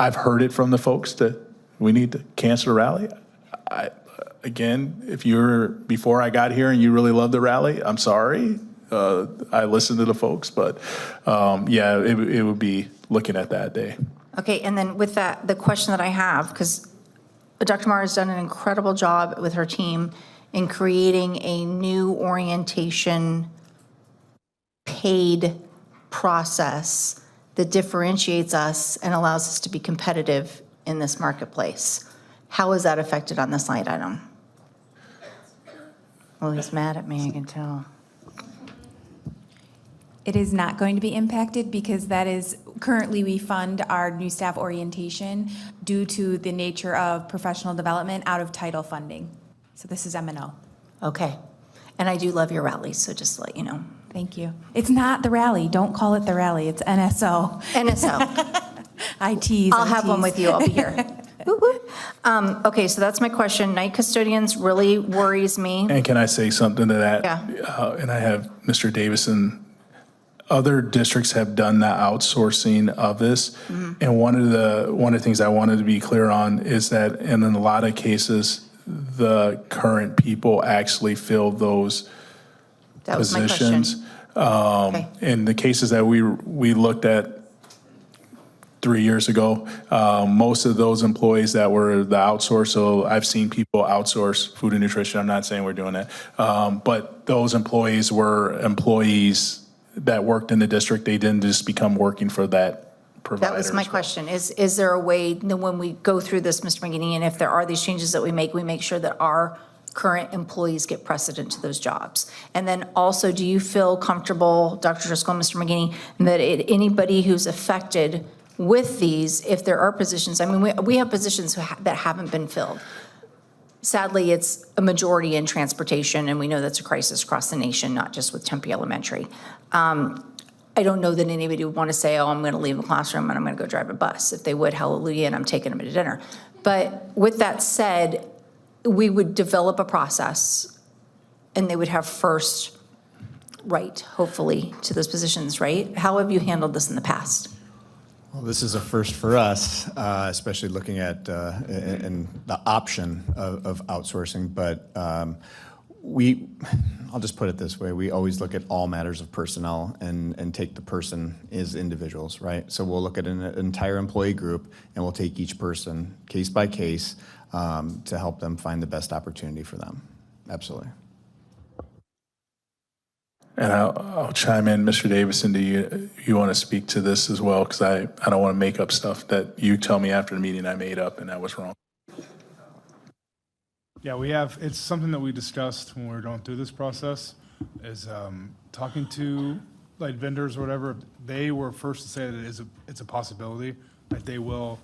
I've heard it from the folks that we need to cancel the rally. Again, if before I got here and you really love the rally, I'm sorry. I listened to the folks, but yeah, it would be looking at that day. Okay, and then with that, the question that I have, because Dr. Mara has done an incredible job with her team in creating a new orientation paid process that differentiates us and allows us to be competitive in this marketplace. How is that affected on this line item? Well, he's mad at me, I can tell. It is not going to be impacted because that is, currently we fund our new staff orientation due to the nature of professional development out of title funding. So this is M&O. Okay. And I do love your rallies, so just to let you know. Thank you. It's not the rally. Don't call it the rally. It's NSO. NSO. ITs. I'll have one with you, I'll be here. Woo, woo. Okay, so that's my question. Night custodians really worries me. And can I say something to that? Yeah. And I have Mr. Davison. Other districts have done the outsourcing of this. And one of the things I wanted to be clear on is that in a lot of cases, the current people actually fill those That was my question. positions. Okay. In the cases that we looked at 3 years ago, most of those employees that were the outsource, so I've seen people outsource food and nutrition. I'm not saying we're doing that. But those employees were employees that worked in the district. They didn't just become working for that provider. That was my as well. question. Is there a way, when we go through this, Mr. McGinney, and if there are these changes that we make sure that our current employees get precedent to those jobs? And then also, do you feel comfortable, Dr. Driscoll, Mr. McGinney, that anybody who's affected with these, if there are positions, I mean, we have positions that haven't been filled. Sadly, it's a majority in transportation, and we know that's a crisis across the nation, not just with Tempe Elementary. I don't know that anybody would want to say, oh, I'm going to leave the classroom and I'm going to go drive a bus. If they would, hallelujah, and I'm taking them to dinner. But with that said, we would develop a process, and they would have first right, hopefully, to those positions, right? How have you handled this in the past? Well, this is a first for us, especially looking at in the option of outsourcing. But I'll just put it this way: we always look at all matters of personnel and take the person as individuals, right? So we'll look at an entire employee group, and we'll take each person case by case to help them find the best opportunity for them. Absolutely. And I'll chime in, Mr. Davison, do you want to speak to this as well? Because I don't want to make up stuff that you tell me after the meeting I made up and that was wrong. Yeah, it's something that we discussed when we were going through this process, is talking to like vendors or whatever. They were first to say that it's a possibility, that they will,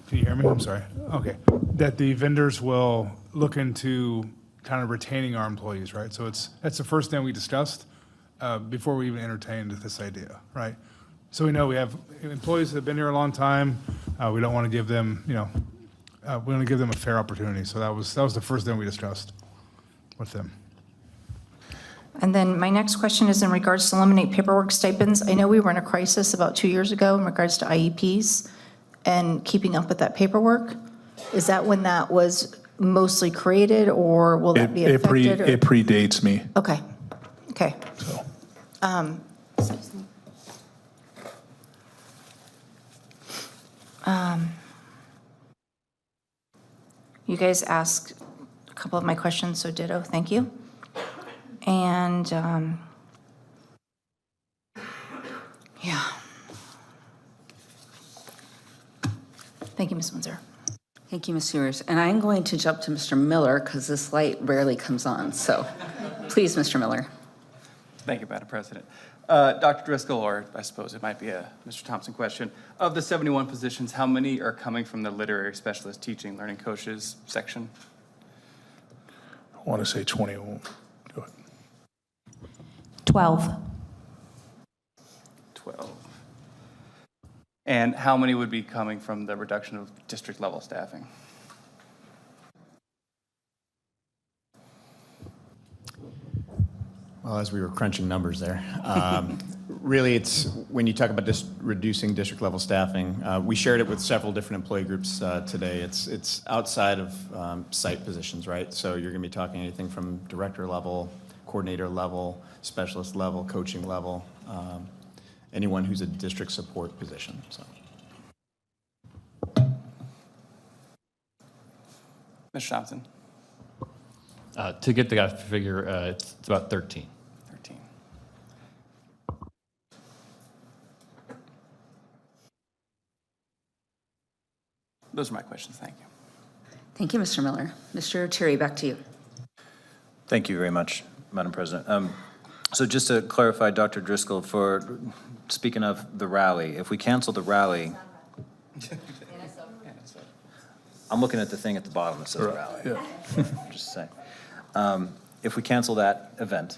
can you hear me? I'm sorry. Okay. That the vendors will look into kind of retaining our employees, right? So that's the first thing we discussed before we even entertained this idea, right? So we know we have employees that have been here a long time. We don't want to give them, we want to give them a fair opportunity. So that was the first thing we discussed with them. And then my next question is in regards to eliminate paperwork stipends. I know we were in a crisis about 2 years ago in regards to IEPs and keeping up with that paperwork. Is that when that was mostly created, or will that be affected? It predates me. Okay. Okay. So. You guys asked a couple of my questions, so ditto, thank you. And, yeah. Thank you, Ms. Windsor. Thank you, Ms. Sewers. And I'm going to jump to Mr. Miller because this light rarely comes on. So please, Mr. Miller. Thank you, Madam President. Dr. Driscoll, or I suppose it might be a Mr. Thompson question. Of the 71 positions, how many are coming from the literary specialist teaching learning coaches section? I want to say 21. Go ahead. 12. 12. And how many would be coming from the reduction of district level staffing? Well, as we were crunching numbers there, really it's, when you talk about reducing district level staffing, we shared it with several different employee groups today. It's outside of site positions, right? So you're gonna be talking anything from director level, coordinator level, specialist level, coaching level, anyone who's a district support position, so. Mr. Thompson? To get the figure, it's about 13. 13. Those are my questions. Thank you. Thank you, Mr. Miller. Mr. Terry, back to you. Thank you very much, Madam President. So just to clarify, Dr. Driscoll, for speaking of the rally, if we cancel the rally, I'm looking at the thing at the bottom that says rally. Yeah. Just saying. If we cancel that event,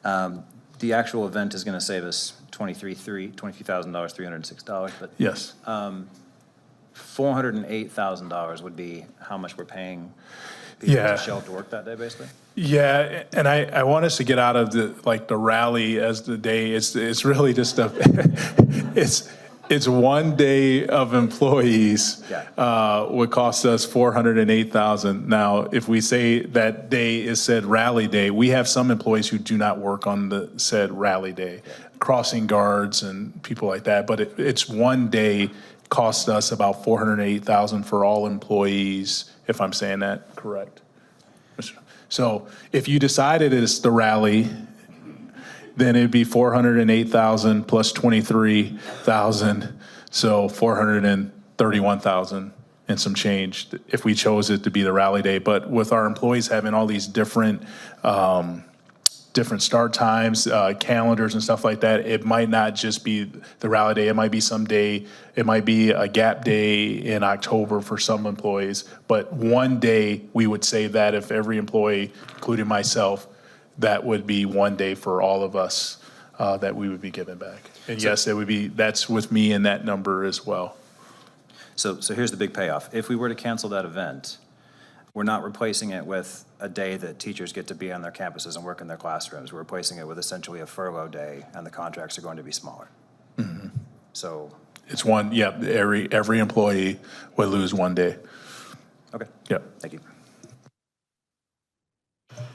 the actual event is going to save us $23,306, but Yes. $408,000 would be how much we're paying people Yeah. to show up to work that day, basically? Yeah, and I want us to get out of the rally as the day. It's really just it's one day of employees would cost us $408,000. Now, if we say that day is said rally day, we have some employees who do not work on the said rally day, crossing guards and people like that. But it's one day cost us about $408,000 for all employees, if I'm saying that correct. So if you decided it's the rally, then it'd be 408,000 plus 23,000, so 431,000 and some change if we chose it to be the rally day. But with our employees having all these different start times, calendars and stuff like that, it might not just be the rally day. It might be some day, it might be a gap day in October for some employees. But one day, we would save that if every employee, including myself, that would be one day for all of us that we would be giving back. And yes, it would be, that's with me in that number as well. So here's the big payoff. If we were to cancel that event, we're not replacing it with a day that teachers get to be on their campuses and work in their classrooms. We're replacing it with essentially a furlough day, and the contracts are going to be smaller. Mm-hmm. So. It's one, yeah, every employee would lose one day. Okay. Yep. Thank you.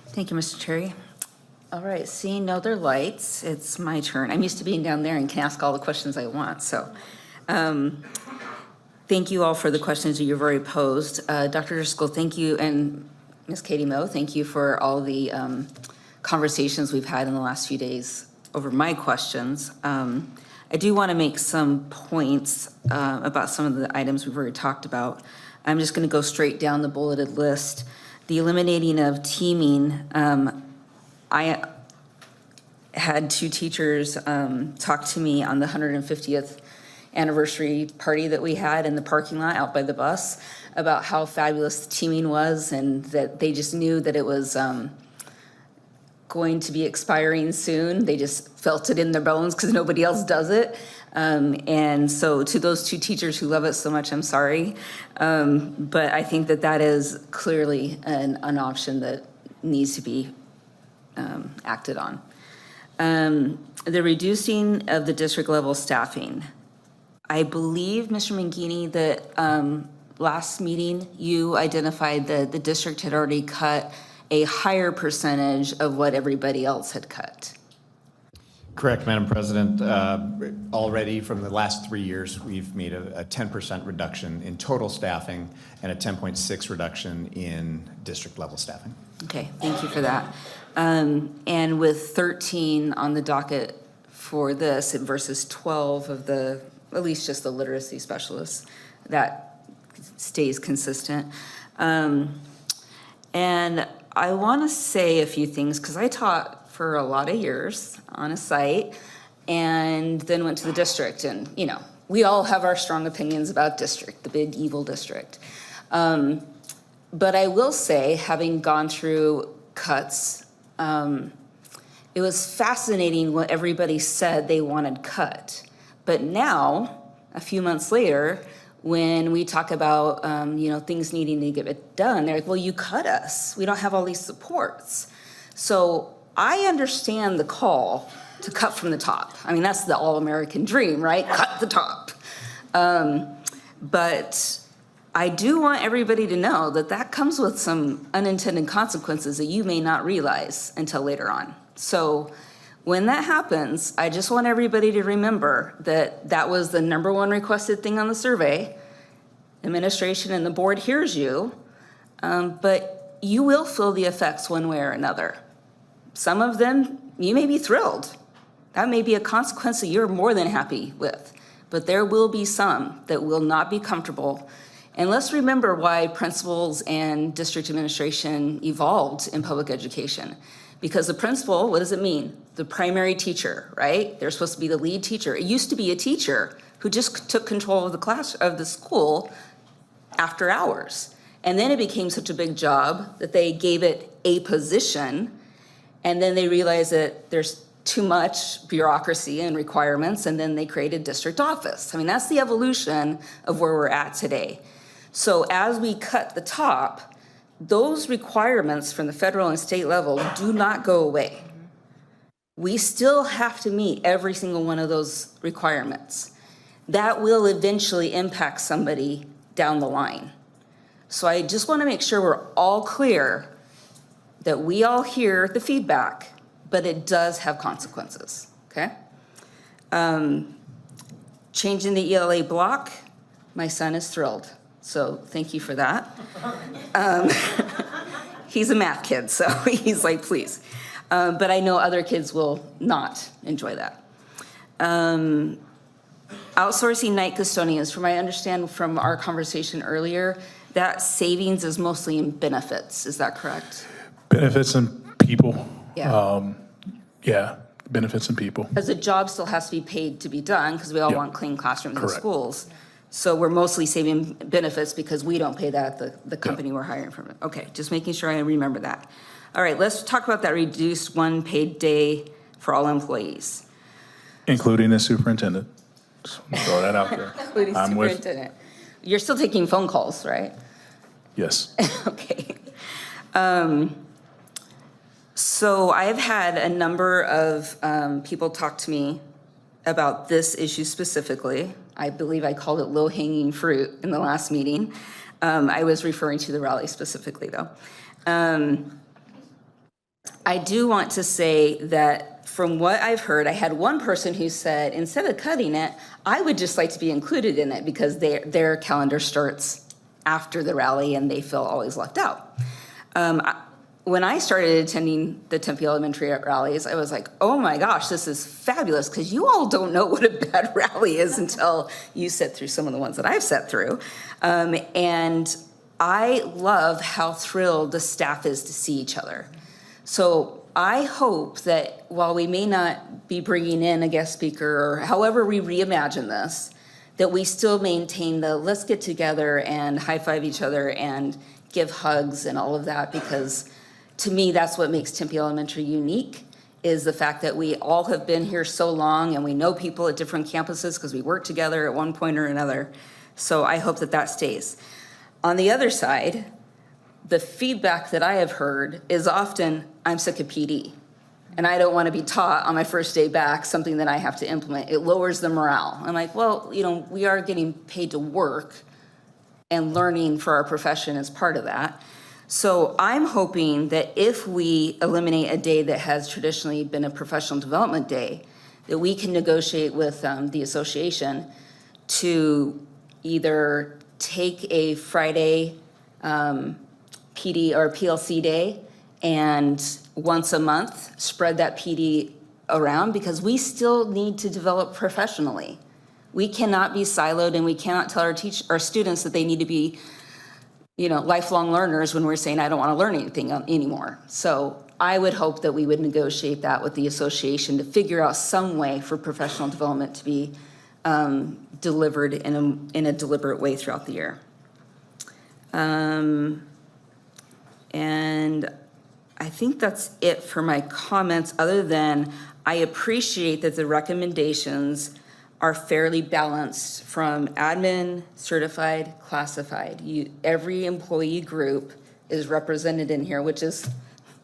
Thank you, Mr. Terry. All right, seeing no other lights, it's my turn. I'm used to being down there and can ask all the questions I want, so. Thank you all for the questions that you've already posed. Dr. Driscoll, thank you, and Ms. Katie Moe, thank you for all the conversations we've had in the last few days over my questions. I do want to make some points about some of the items we've already talked about. I'm just going to go straight down the bulleted list. The eliminating of teaming, I had two teachers talk to me on the 150th anniversary party that we had in the parking lot out by the bus about how fabulous the teaming was, and that they just knew that it was going to be expiring soon. They just felt it in their bones because nobody else does it. And so to those two teachers who love it so much, I'm sorry. But I think that that is clearly an option that needs to be acted on. The reducing of the district level staffing. I believe, Mr. Mangini, that last meeting you identified that the district had already cut a higher percentage of what everybody else had cut. Correct, Madam President. Already from the last 3 years, we've made a 10% reduction in total staffing and a 10.6 reduction in district level staffing. Okay, thank you for that. And with 13 on the docket for this versus 12 of the, at least just the literacy specialists, that stays consistent. And I want to say a few things because I taught for a lot of years on a site and then went to the district. And, you know, we all have our strong opinions about district, the big evil district. But I will say, having gone through cuts, it was fascinating what everybody said they wanted cut. But now, a few months later, when we talk about, you know, things needing to get it done, they're like, well, you cut us. We don't have all these supports. So I understand the call to cut from the top. I mean, that's the all-American dream, right? Cut the top. But I do want everybody to know that that comes with some unintended consequences that you may not realize until later on. So when that happens, I just want everybody to remember that that was the #1 requested thing on the survey. Administration and the board hears you, but you will feel the effects one way or another. Some of them, you may be thrilled. That may be a consequence that you're more than happy with, but there will be some that will not be comfortable. And let's remember why principals and district administration evolved in public education. Because the principal, what does it mean? The primary teacher, right? They're supposed to be the lead teacher. It used to be a teacher who just took control of the class, of the school after hours. And then it became such a big job that they gave it a position. And then they realized that there's too much bureaucracy and requirements. And then they created district office. I mean, that's the evolution of where we're at today. So as we cut the top, those requirements from the federal and state level do not go away. We still have to meet every single one of those requirements. That will eventually impact somebody down the line. So I just want to make sure we're all clear that we all hear the feedback, but it does have consequences, okay? Changing the ELA block, my son is thrilled. So thank you for that. He's a math kid, so he's like, please. But I know other kids will not enjoy that. Outsourcing night custodians, from I understand from our conversation earlier, that savings is mostly in benefits. Is that correct? Benefits and people. Yeah. Yeah, benefits and people. Because the job still has to be paid to be done, because we all Yeah. want clean classrooms in Correct. schools. So we're mostly saving benefits because we don't pay that, the company we're hiring from. Okay, just making sure I remember that. All right, let's talk about that reduced 1 paid day for all employees. Including the superintendent. Just wanna throw that out there. Including I'm with, superintendent. You're still taking phone calls, right? yes. Okay. So I've had a number of people talk to me about this issue specifically. I believe I called it low-hanging fruit in the last meeting. I was referring to the rally specifically, though. I do want to say that from what I've heard, I had one person who said, instead of cutting it, I would just like to be included in it because their calendar starts after the rally and they feel always left out. When I started attending the Tempe Elementary rallies, I was like, oh my gosh, this is fabulous, because you all don't know what a bad rally is until you sit through some of the ones that I've sat through. And I love how thrilled the staff is to see each other. So I hope that while we may not be bringing in a guest speaker or however we reimagine this, that we still maintain the let's get together and high five each other and give hugs and all of that, because to me, that's what makes Tempe Elementary unique, is the fact that we all have been here so long and we know people at different campuses because we worked together at one point or another. So I hope that that stays. On the other side, the feedback that I have heard is often, I'm sick of PD and I don't want to be taught on my first day back something that I have to implement. It lowers the morale. I'm like, well, you know, we are getting paid to work, and learning for our profession is part of that. So I'm hoping that if we eliminate a day that has traditionally been a professional development day, that we can negotiate with the association to either take a Friday PD or PLC day and once a month spread that PD around, because we still need to develop professionally. We cannot be siloed, and we cannot tell our students that they need to be, lifelong learners when we're saying, I don't want to learn anything anymore. So I would hope that we would negotiate that with the association to figure out some way for professional development to be delivered in a deliberate way throughout the year. And I think that's it for my comments, other than I appreciate that the recommendations are fairly balanced from admin, certified, classified. Every employee group is represented in here, which is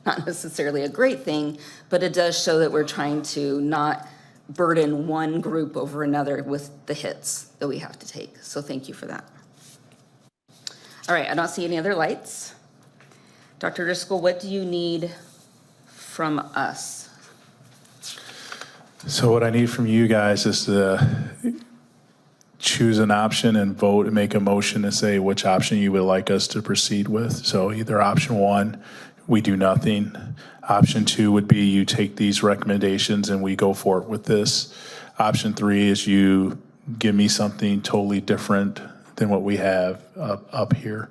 not necessarily a great thing, but it does show that we're trying to not burden one group over another with the hits that we have to take. So thank you for that. All right, I don't see any other lights. Dr. Driscoll, what do you need from us? So what I need from you guys is to choose an option and vote and make a motion to say which option you would like us to proceed with. So either option 1, we do nothing. Option 2 would be you take these recommendations and we go forward with this. Option 3 is you give me something totally different than what we have up here.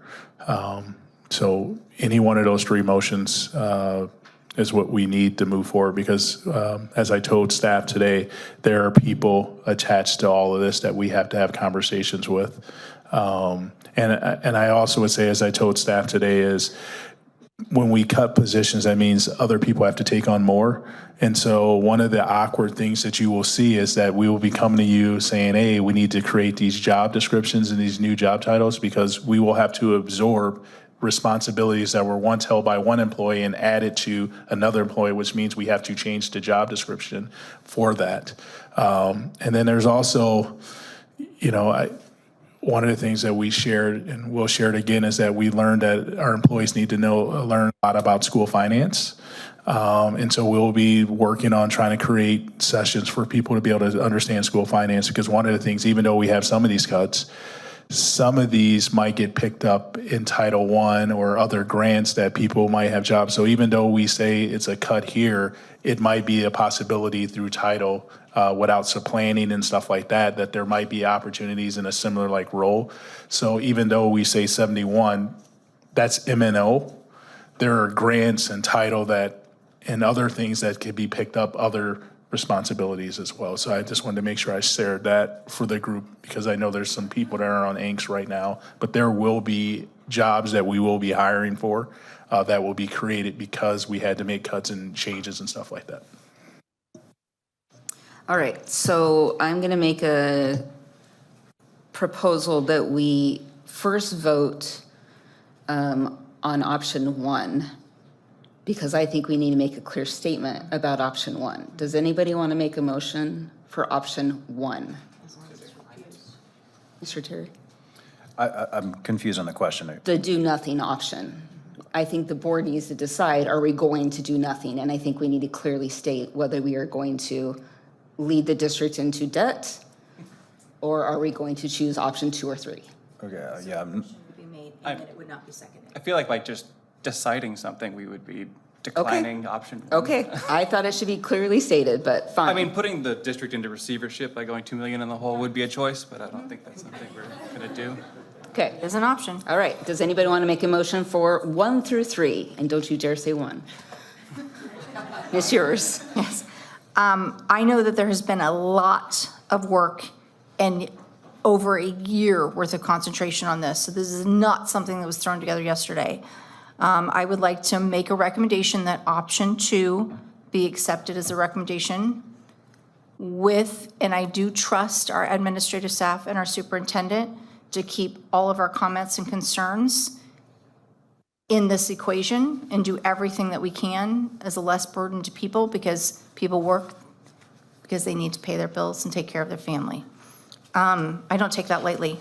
So any one of those 3 motions is what we need to move forward, because as I told staff today, there are people attached to all of this that we have to have conversations with. And I also would say, as I told staff today, is when we cut positions, that means other people have to take on more. And so one of the awkward things that you will see is that we will be coming to you saying, hey, we need to create these job descriptions and these new job titles, because we will have to absorb responsibilities that were once held by one employee and add it to another employee, which means we have to change the job description for that. And then there's also, one of the things that we shared, and we'll share it again, is that we learned that our employees need to learn a lot about school finance. And so we'll be working on trying to create sessions for people to be able to understand school finance, because one of the things, even though we have some of these cuts, some of these might get picked up in Title I or other grants that people might have jobs. So even though we say it's a cut here, it might be a possibility through Title without supplanting and stuff like that, that there might be opportunities in a similar role. So even though we say 71, that's MNO. There are grants and Title and other things that could be picked up, other responsibilities as well. So I just wanted to make sure I shared that for the group, because I know there's some people that are on angst right now, but there will be jobs that we will be hiring for that will be created because we had to make cuts and changes and stuff like that. All right, so I'm going to make a proposal that we first vote on option 1, because I think we need to make a clear statement about option 1. Does anybody want to make a motion for option 1? Mr. Terry? I'm confused on the question. The do nothing option. I think the board needs to decide, are we going to do nothing? And I think we need to clearly state whether we are going to lead the district into debt, or are we going to choose option 2 or 3? Okay, yeah. Would be made, and then it would not be seconded. I feel like by just deciding something, we would be declining option 1. Okay, I thought it should be clearly stated, but fine. I mean, putting the district into receivership by going $2 million in the hole would be a choice, but I don't think that's something we're going to do. Okay. There's an option. All right, does anybody want to make a motion for 1 through 3? And don't you dare say 1. It's yours. Yes. I know that there has been a lot of work and over a year worth of concentration on this. So this is not something that was thrown together yesterday. I would like to make a recommendation that option 2 be accepted as a recommendation with, and I do trust our administrative staff and our superintendent to keep all of our comments and concerns in this equation and do everything that we can as a less burden to people, because people work because they need to pay their bills and take care of their family. I don't take that lightly.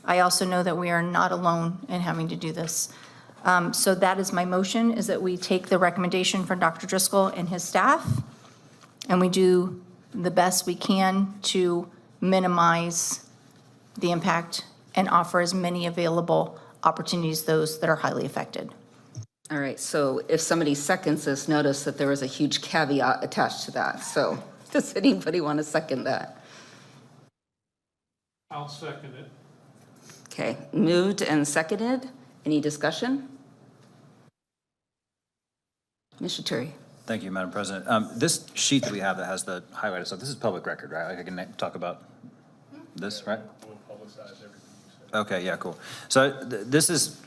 I also know that we are not alone in having to do this. So that is my motion, is that we take the recommendation from Dr. Driscoll and his staff, and we do the best we can to minimize the impact and offer as many available opportunities to those that are highly affected. All right, so if somebody seconds this, notice that there was a huge caveat attached to that. So does anybody want to second that? I'll second it. Okay, moved and seconded. Any discussion? Mr. Turi. Thank you, Madam President. This sheet that we have that has the highlighted stuff, this is public record, right? Like I can talk about this, right? We'll publicize everything you said. Okay, yeah, cool. So this is,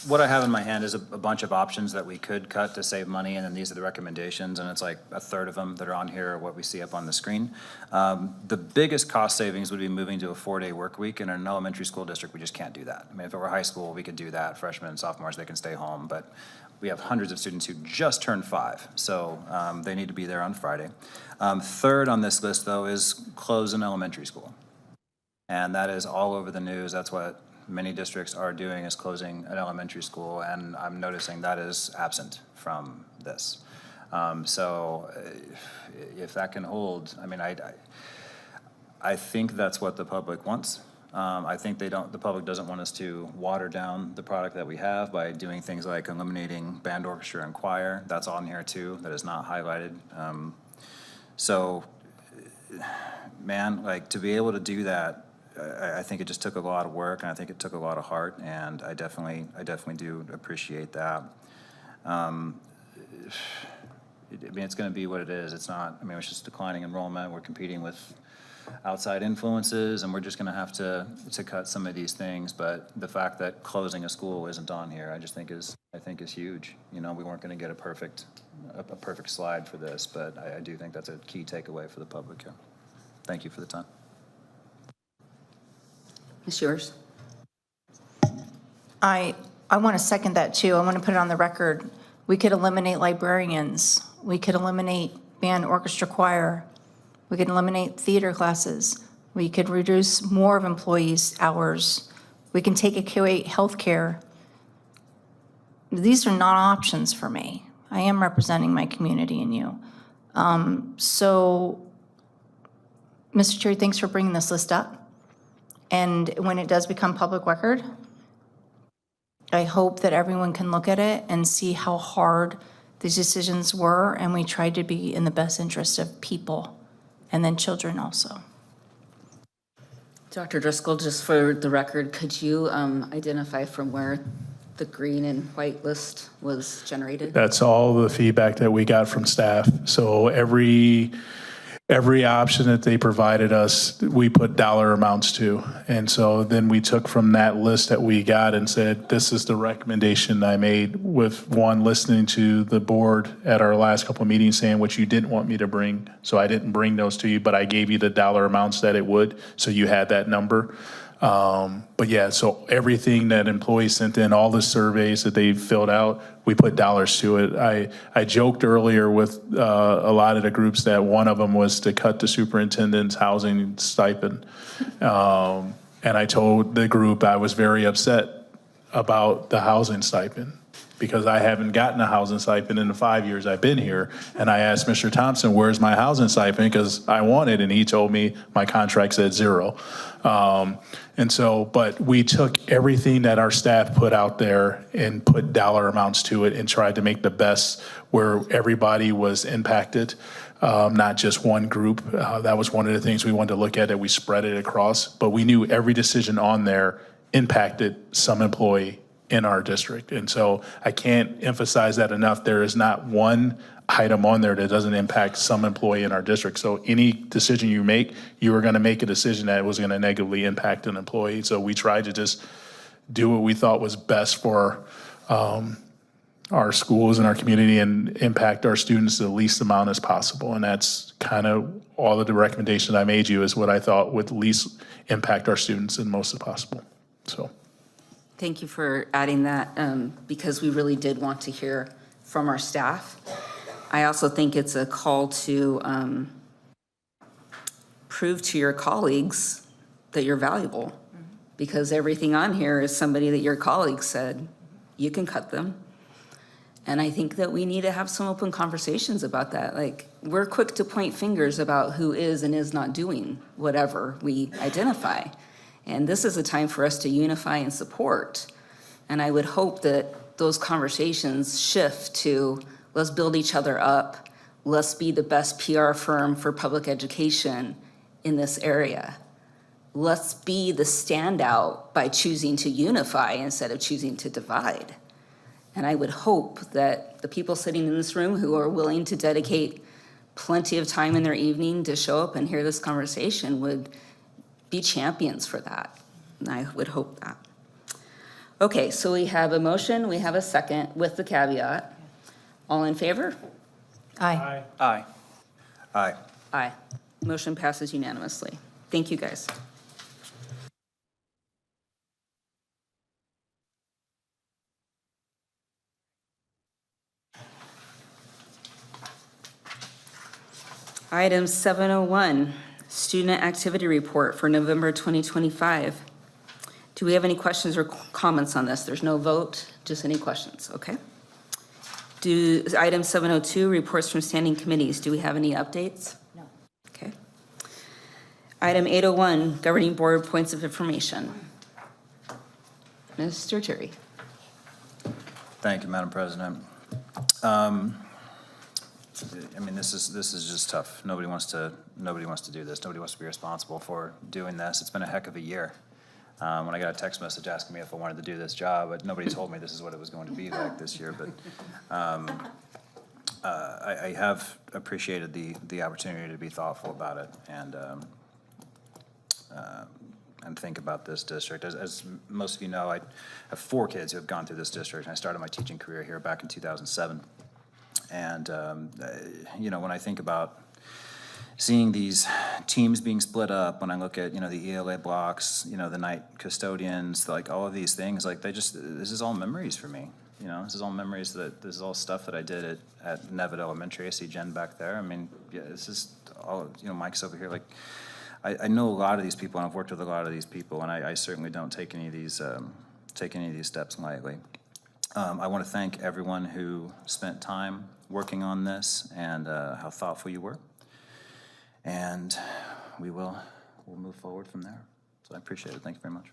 what I have in my hand is a bunch of options that we could cut to save money, and then these are the recommendations, and it's like a third of them that are on here are what we see up on the screen. The biggest cost savings would be moving to a 4-day work week. In an elementary school district, we just can't do that. I mean, if it were high school, we could do that. Freshmen and sophomores, they can stay home, but we have hundreds of students who just turned 5, so they need to be there on Friday. Third on this list, though, is close an elementary school. And that is all over the news. That's what many districts are doing, is closing an elementary school, and I'm noticing that is absent from this. So if that can hold, I mean, I think that's what the public wants. I think the public doesn't want us to water down the product that we have by doing things like eliminating band, orchestra, and choir. That's on here too, that is not highlighted. So, man, like, to be able to do that, I think it just took a lot of work, and I think it took a lot of heart, and I definitely do appreciate that. I mean, it's going to be what it is. It's not, I mean, it's just declining enrollment. We're competing with outside influences, and we're just going to have to cut some of these things. But the fact that closing a school isn't on here, I think is huge. You know, we weren't going to get a perfect slide for this, but I do think that's a key takeaway for the public here. Thank you for the time. Ms. Yours. I want to second that too. I want to put it on the record. We could eliminate librarians. We could eliminate band, orchestra, choir. We could eliminate theater classes. We could reduce more of employees' hours. We can take away healthcare. These are not options for me. I am representing my community and you. So, Mr. Chair, thanks for bringing this list up. And when it does become public record, I hope that everyone can look at it and see how hard these decisions were, and we tried to be in the best interest of people, and then children also. Dr. Driscoll, just for the record, could you identify from where the green and white list was generated? That's all the feedback that we got from staff. So every option that they provided us, we put dollar amounts to. And so then we took from that list that we got and said, this is the recommendation I made, with one, listening to the board at our last couple of meetings saying what you didn't want me to bring. So I didn't bring those to you, but I gave you the dollar amounts that it would. So you had that number. But yeah, so everything that employees sent in, all the surveys that they filled out, we put dollars to it. I joked earlier with a lot of the groups that one of them was to cut the superintendent's housing stipend. And I told the group I was very upset about the housing stipend, because I haven't gotten a housing stipend in the 5 years I've been here. And I asked Mr. Thompson, where's my housing stipend? Because I want it, and he told me my contract said 0. And so, but we took everything that our staff put out there and put dollar amounts to it and tried to make the best where everybody was impacted, not just one group. That was one of the things we wanted to look at, that we spread it across. But we knew every decision on there impacted some employee in our district. And so I can't emphasize that enough. There is not one item on there that doesn't impact some employee in our district. So any decision you make, you are going to make a decision that was going to negatively impact an employee. So we tried to just do what we thought was best for our schools and our community and impact our students the least amount as possible. And that's kind of all of the recommendations I made you, is what I thought would least impact our students and most as possible. So. Thank you for adding that, because we really did want to hear from our staff. I also think it's a call to prove to your colleagues that you're valuable, because everything on here is somebody that your colleagues said, you can cut them. And I think that we need to have some open conversations about that. Like, we're quick to point fingers about who is and is not doing whatever we identify. And this is a time for us to unify and support. And I would hope that those conversations shift to, let's build each other up. Let's be the best PR firm for public education in this area. Let's be the standout by choosing to unify instead of choosing to divide. And I would hope that the people sitting in this room who are willing to dedicate plenty of time in their evening to show up and hear this conversation would be champions for that. And I would hope that. Okay, so we have a motion, we have a second with the caveat. All in favor? Aye. Aye. Aye. Aye. Motion passes unanimously. Thank you, guys. Item 701, Student Activity Report for November 2025. Do we have any questions or comments on this? There's no vote, just any questions, okay? Item 702, Reports from Standing Committees. Do we have any updates? No. Okay. Item 801, Governing Board Points of Information. Mr. Terry. Thank you, Madam President. I mean, this is just tough. Nobody wants to do this. Nobody wants to be responsible for doing this. It's been a heck of a year. When I got a text message asking me if I wanted to do this job, but nobody told me this is what it was going to be like this year. But I have appreciated the opportunity to be thoughtful about it and think about this district. As most of you know, I have 4 kids who have gone through this district, and I started my teaching career here back in 2007. And, you know, when I think about seeing these teams being split up, when I look at, you know, the ELA blocks, you know, the night custodians, like all of these things, like this is all memories for me. You know, this is all memories this is all stuff that I did at Nevitt Elementary. I see Jen back there. I mean, yeah, this is all, you know, Mike's over here. Like, I know a lot of these people, and I've worked with a lot of these people, and I certainly don't take any of these steps lightly. I want to thank everyone who spent time working on this and how thoughtful you were. And we'll move forward from there. So I appreciate it. Thank you very much.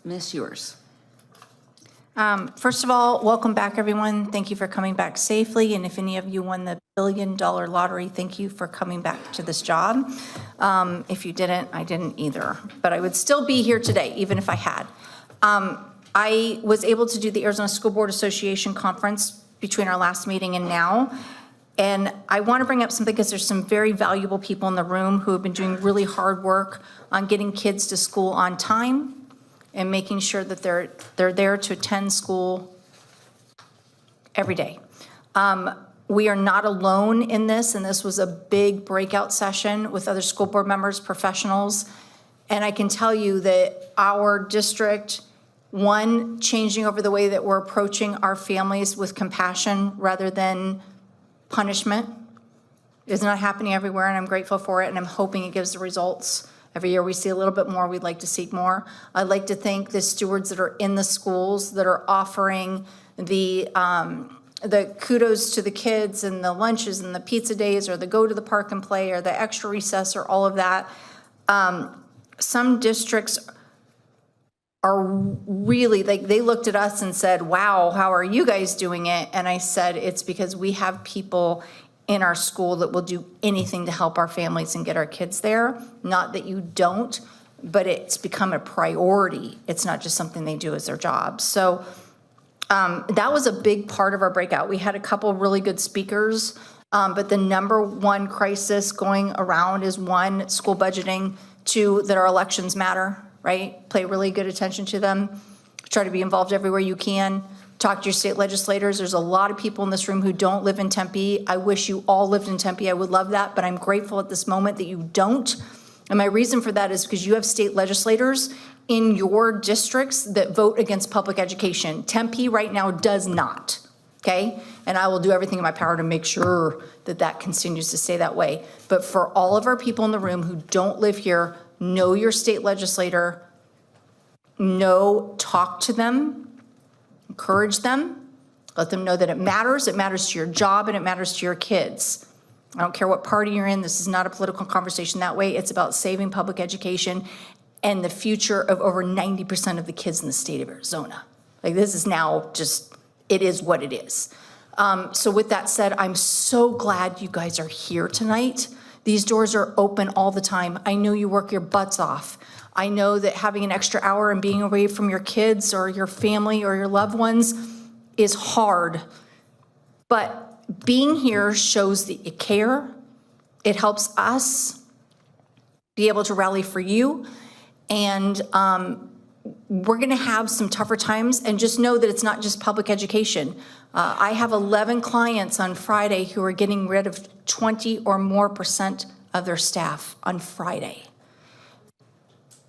Miss Ewers. First of all, welcome back, everyone. Thank you for coming back safely. And if any of you won the $1 billion lottery, thank you for coming back to this job. If you didn't, I didn't either. But I would still be here today, even if I had. I was able to do the Arizona School Board Association conference between our last meeting and now. And I want to bring up something because there's some very valuable people in the room who have been doing really hard work on getting kids to school on time and making sure that they're there to attend school every day. We are not alone in this, and this was a big breakout session with other school board members, professionals. And I can tell you that our district, one, changing over the way that we're approaching our families with compassion rather than punishment, is not happening everywhere, and I'm grateful for it, and I'm hoping it gives the results. Every year we see a little bit more, we'd like to see more. I'd like to thank the stewards that are in the schools that are offering the kudos to the kids and the lunches and the pizza days or the go to the park and play or the extra recess or all of that. Some districts are really, like, they looked at us and said, wow, how are you guys doing it? And I said, it's because we have people in our school that will do anything to help our families and get our kids there. Not that you don't, but it's become a priority. It's not just something they do as their job. So that was a big part of our breakout. We had a couple really good speakers, but the number one crisis going around is 1, school budgeting, 2, that our elections matter, right? Pay really good attention to them. Try to be involved everywhere you can. Talk to your state legislators. There's a lot of people in this room who don't live in Tempe. I wish you all lived in Tempe. I would love that, but I'm grateful at this moment that you don't. And my reason for that is because you have state legislators in your districts that vote against public education. Tempe right now does not, okay? And I will do everything in my power to make sure that that continues to stay that way. But for all of our people in the room who don't live here, know your state legislator, talk to them, Encourage them. Let them know that it matters to your job and it matters to your kids. I don't care what party you're in. This is not a political conversation that way. It's about saving public education and the future of over 90% of the kids in the state of Arizona. Like, this is now just, it is what it is. So with that said, I'm so glad you guys are here tonight. These doors are open all the time. I know you work your butts off. I know that having an extra hour and being away from your kids or your family or your loved ones is hard. But being here shows that you care. It helps us be able to rally for you. And we're going to have some tougher times, and just know that it's not just public education. I have 11 clients on Friday who are getting rid of 20 or more % of their staff on Friday.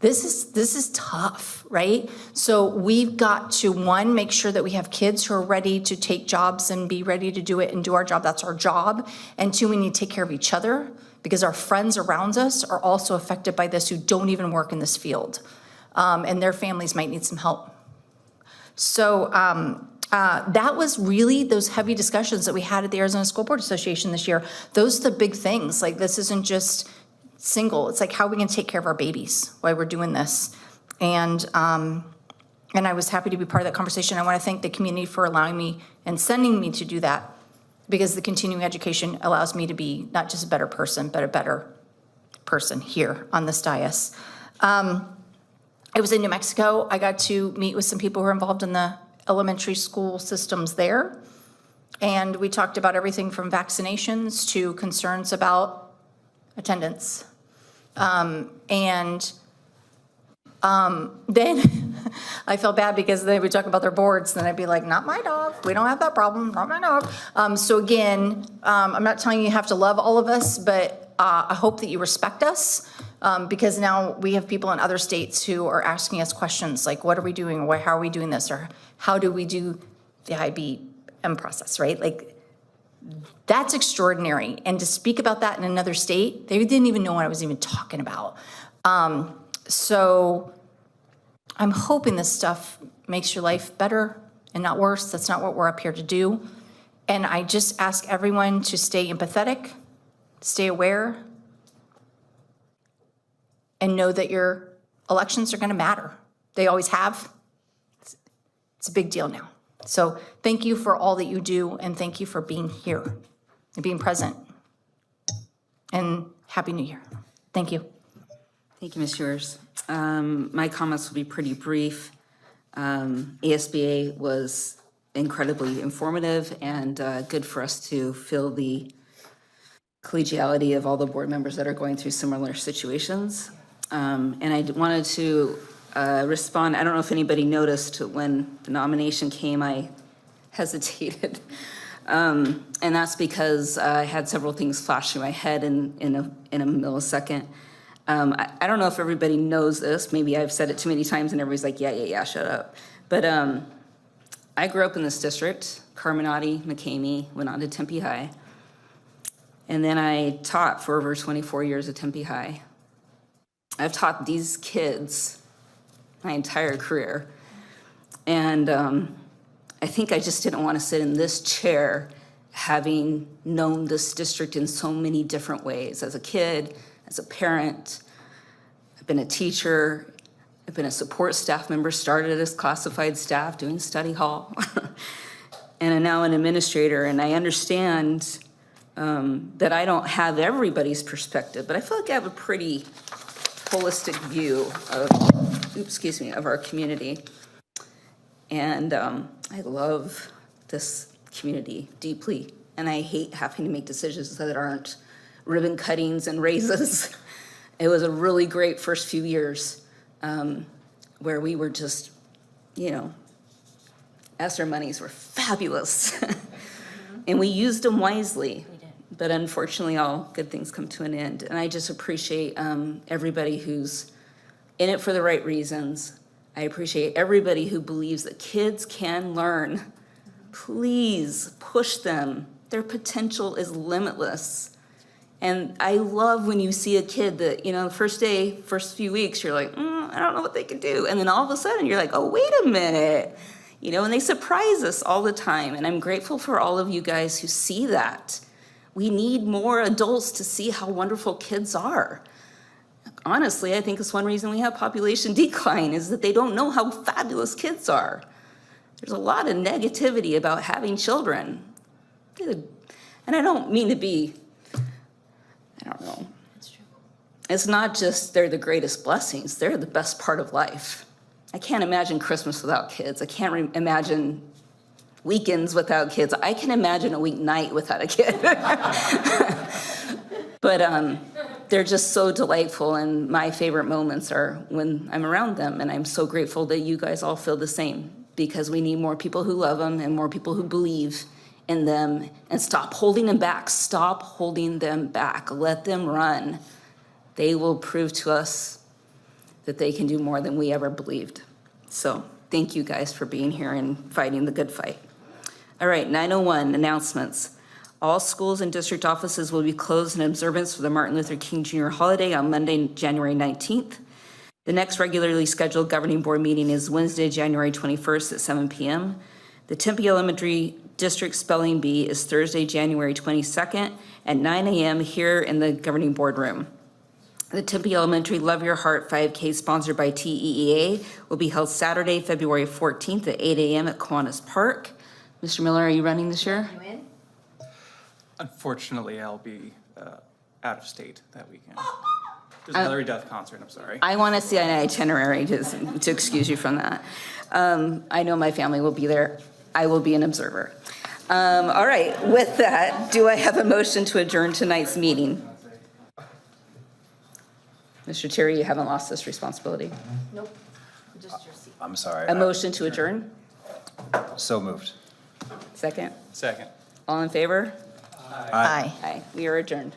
This is tough, right? So we've got to, one, make sure that we have kids who are ready to take jobs and be ready to do it and do our job. That's our job. And two, we need to take care of each other, because our friends around us are also affected by this who don't even work in this field. And their families might need some help. So that was really those heavy discussions that we had at the Arizona School Board Association this year. Those are the big things. Like, this isn't just single. It's like, how are we going to take care of our babies while we're doing this? And I was happy to be part of that conversation. I want to thank the community for allowing me and sending me to do that, because the continuing education allows me to be not just a better person, but a better person here on this dais. I was in New Mexico. I got to meet with some people who are involved in the elementary school systems there. And we talked about everything from vaccinations to concerns about attendance. Then I felt bad, because they would talk about their boards, and I'd be like, not my dog. We don't have that problem, not my dog. So again, I'm not telling you you have to love all of us, but I hope that you respect us, because now we have people in other states who are asking us questions like, what are we doing? Or how are we doing this? Or how do we do the IBM process, right? Like, that's extraordinary. And to speak about that in another state, they didn't even know what I was even talking about. So I'm hoping this stuff makes your life better and not worse. That's not what we're up here to do. And I just ask everyone to stay empathetic, stay aware, and know that your elections are going to matter. They always have. It's a big deal now. So thank you for all that you do, and thank you for being here and being present. And Happy New Year. Thank you. Thank you, Ms. Ewers. My comments will be pretty brief. ASBA was incredibly informative and good for us to feel the collegiality of all the board members that are going through similar situations. And I wanted to respond. I don't know if anybody noticed when the nomination came, I hesitated. And that's because I had several things flash through my head in a millisecond. I don't know if everybody knows this. Maybe I've said it too many times and everybody's like, yeah, shut up. But I grew up in this district, Carminati, McCamey, went on to Tempe High. And then I taught for over 24 years at Tempe High. I've taught these kids my entire career. And I think I just didn't want to sit in this chair having known this district in so many different ways. As a kid, as a parent, I've been a teacher, I've been a support staff member, started as classified staff doing study hall, and I'm now an administrator. And I understand that I don't have everybody's perspective, but I feel like I have a pretty holistic view of our community. And I love this community deeply, and I hate having to make decisions that aren't ribbon cuttings and raises. It was a really great first few years where we were just, ESSER monies were fabulous. And we used them wisely. But unfortunately, all good things come to an end. And I just appreciate everybody who's in it for the right reasons. I appreciate everybody who believes that kids can learn. Please push them. Their potential is limitless. And I love when you see a kid that, the first day, first few weeks, you're like, I don't know what they can do. And then all of a sudden you're like, oh, wait a minute. You know, and they surprise us all the time, and I'm grateful for all of you guys who see that. We need more adults to see how wonderful kids are. Honestly, I think it's one reason we have population decline is that they don't know how fabulous kids are. There's a lot of negativity about having children. And I don't mean to be, I don't know. It's not just they're the greatest blessings, they're the best part of life. I can't imagine Christmas without kids. I can't imagine weekends without kids. I can imagine a weeknight without a kid. But they're just so delightful, and my favorite moments are when I'm around them, and I'm so grateful that you guys all feel the same, because we need more people who love them and more people who believe in them, and stop holding them back. Stop holding them back. Let them run. They will prove to us that they can do more than we ever believed. So thank you guys for being here and fighting the good fight. All right, 9:01 announcements. All schools and district offices will be closed in observance for the Martin Luther King Jr. holiday on Monday, January 19th. The next regularly scheduled governing board meeting is Wednesday, January 21st at 7 p.m. The Tempe Elementary District Spelling Bee is Thursday, January 22nd at 9 a.m. here in the governing board room. The Tempe Elementary Love Your Heart 5K, sponsored by TEEA, will be held Saturday, February 14th at 8 a.m. at Kiwanis Park. Mr. Miller, are you running this year? Unfortunately, I'll be out of state that weekend. There's a Hillary Duff concert, I'm sorry. I want to see an itinerary to excuse you from that. I know my family will be there. I will be an observer. All right, with that, do I have a motion to adjourn tonight's meeting? Mr. Terry, you haven't lost this responsibility. Nope, just your seat. I'm sorry. A motion to adjourn? So moved. Second? Second. All in favor? Aye. Aye. We are adjourned.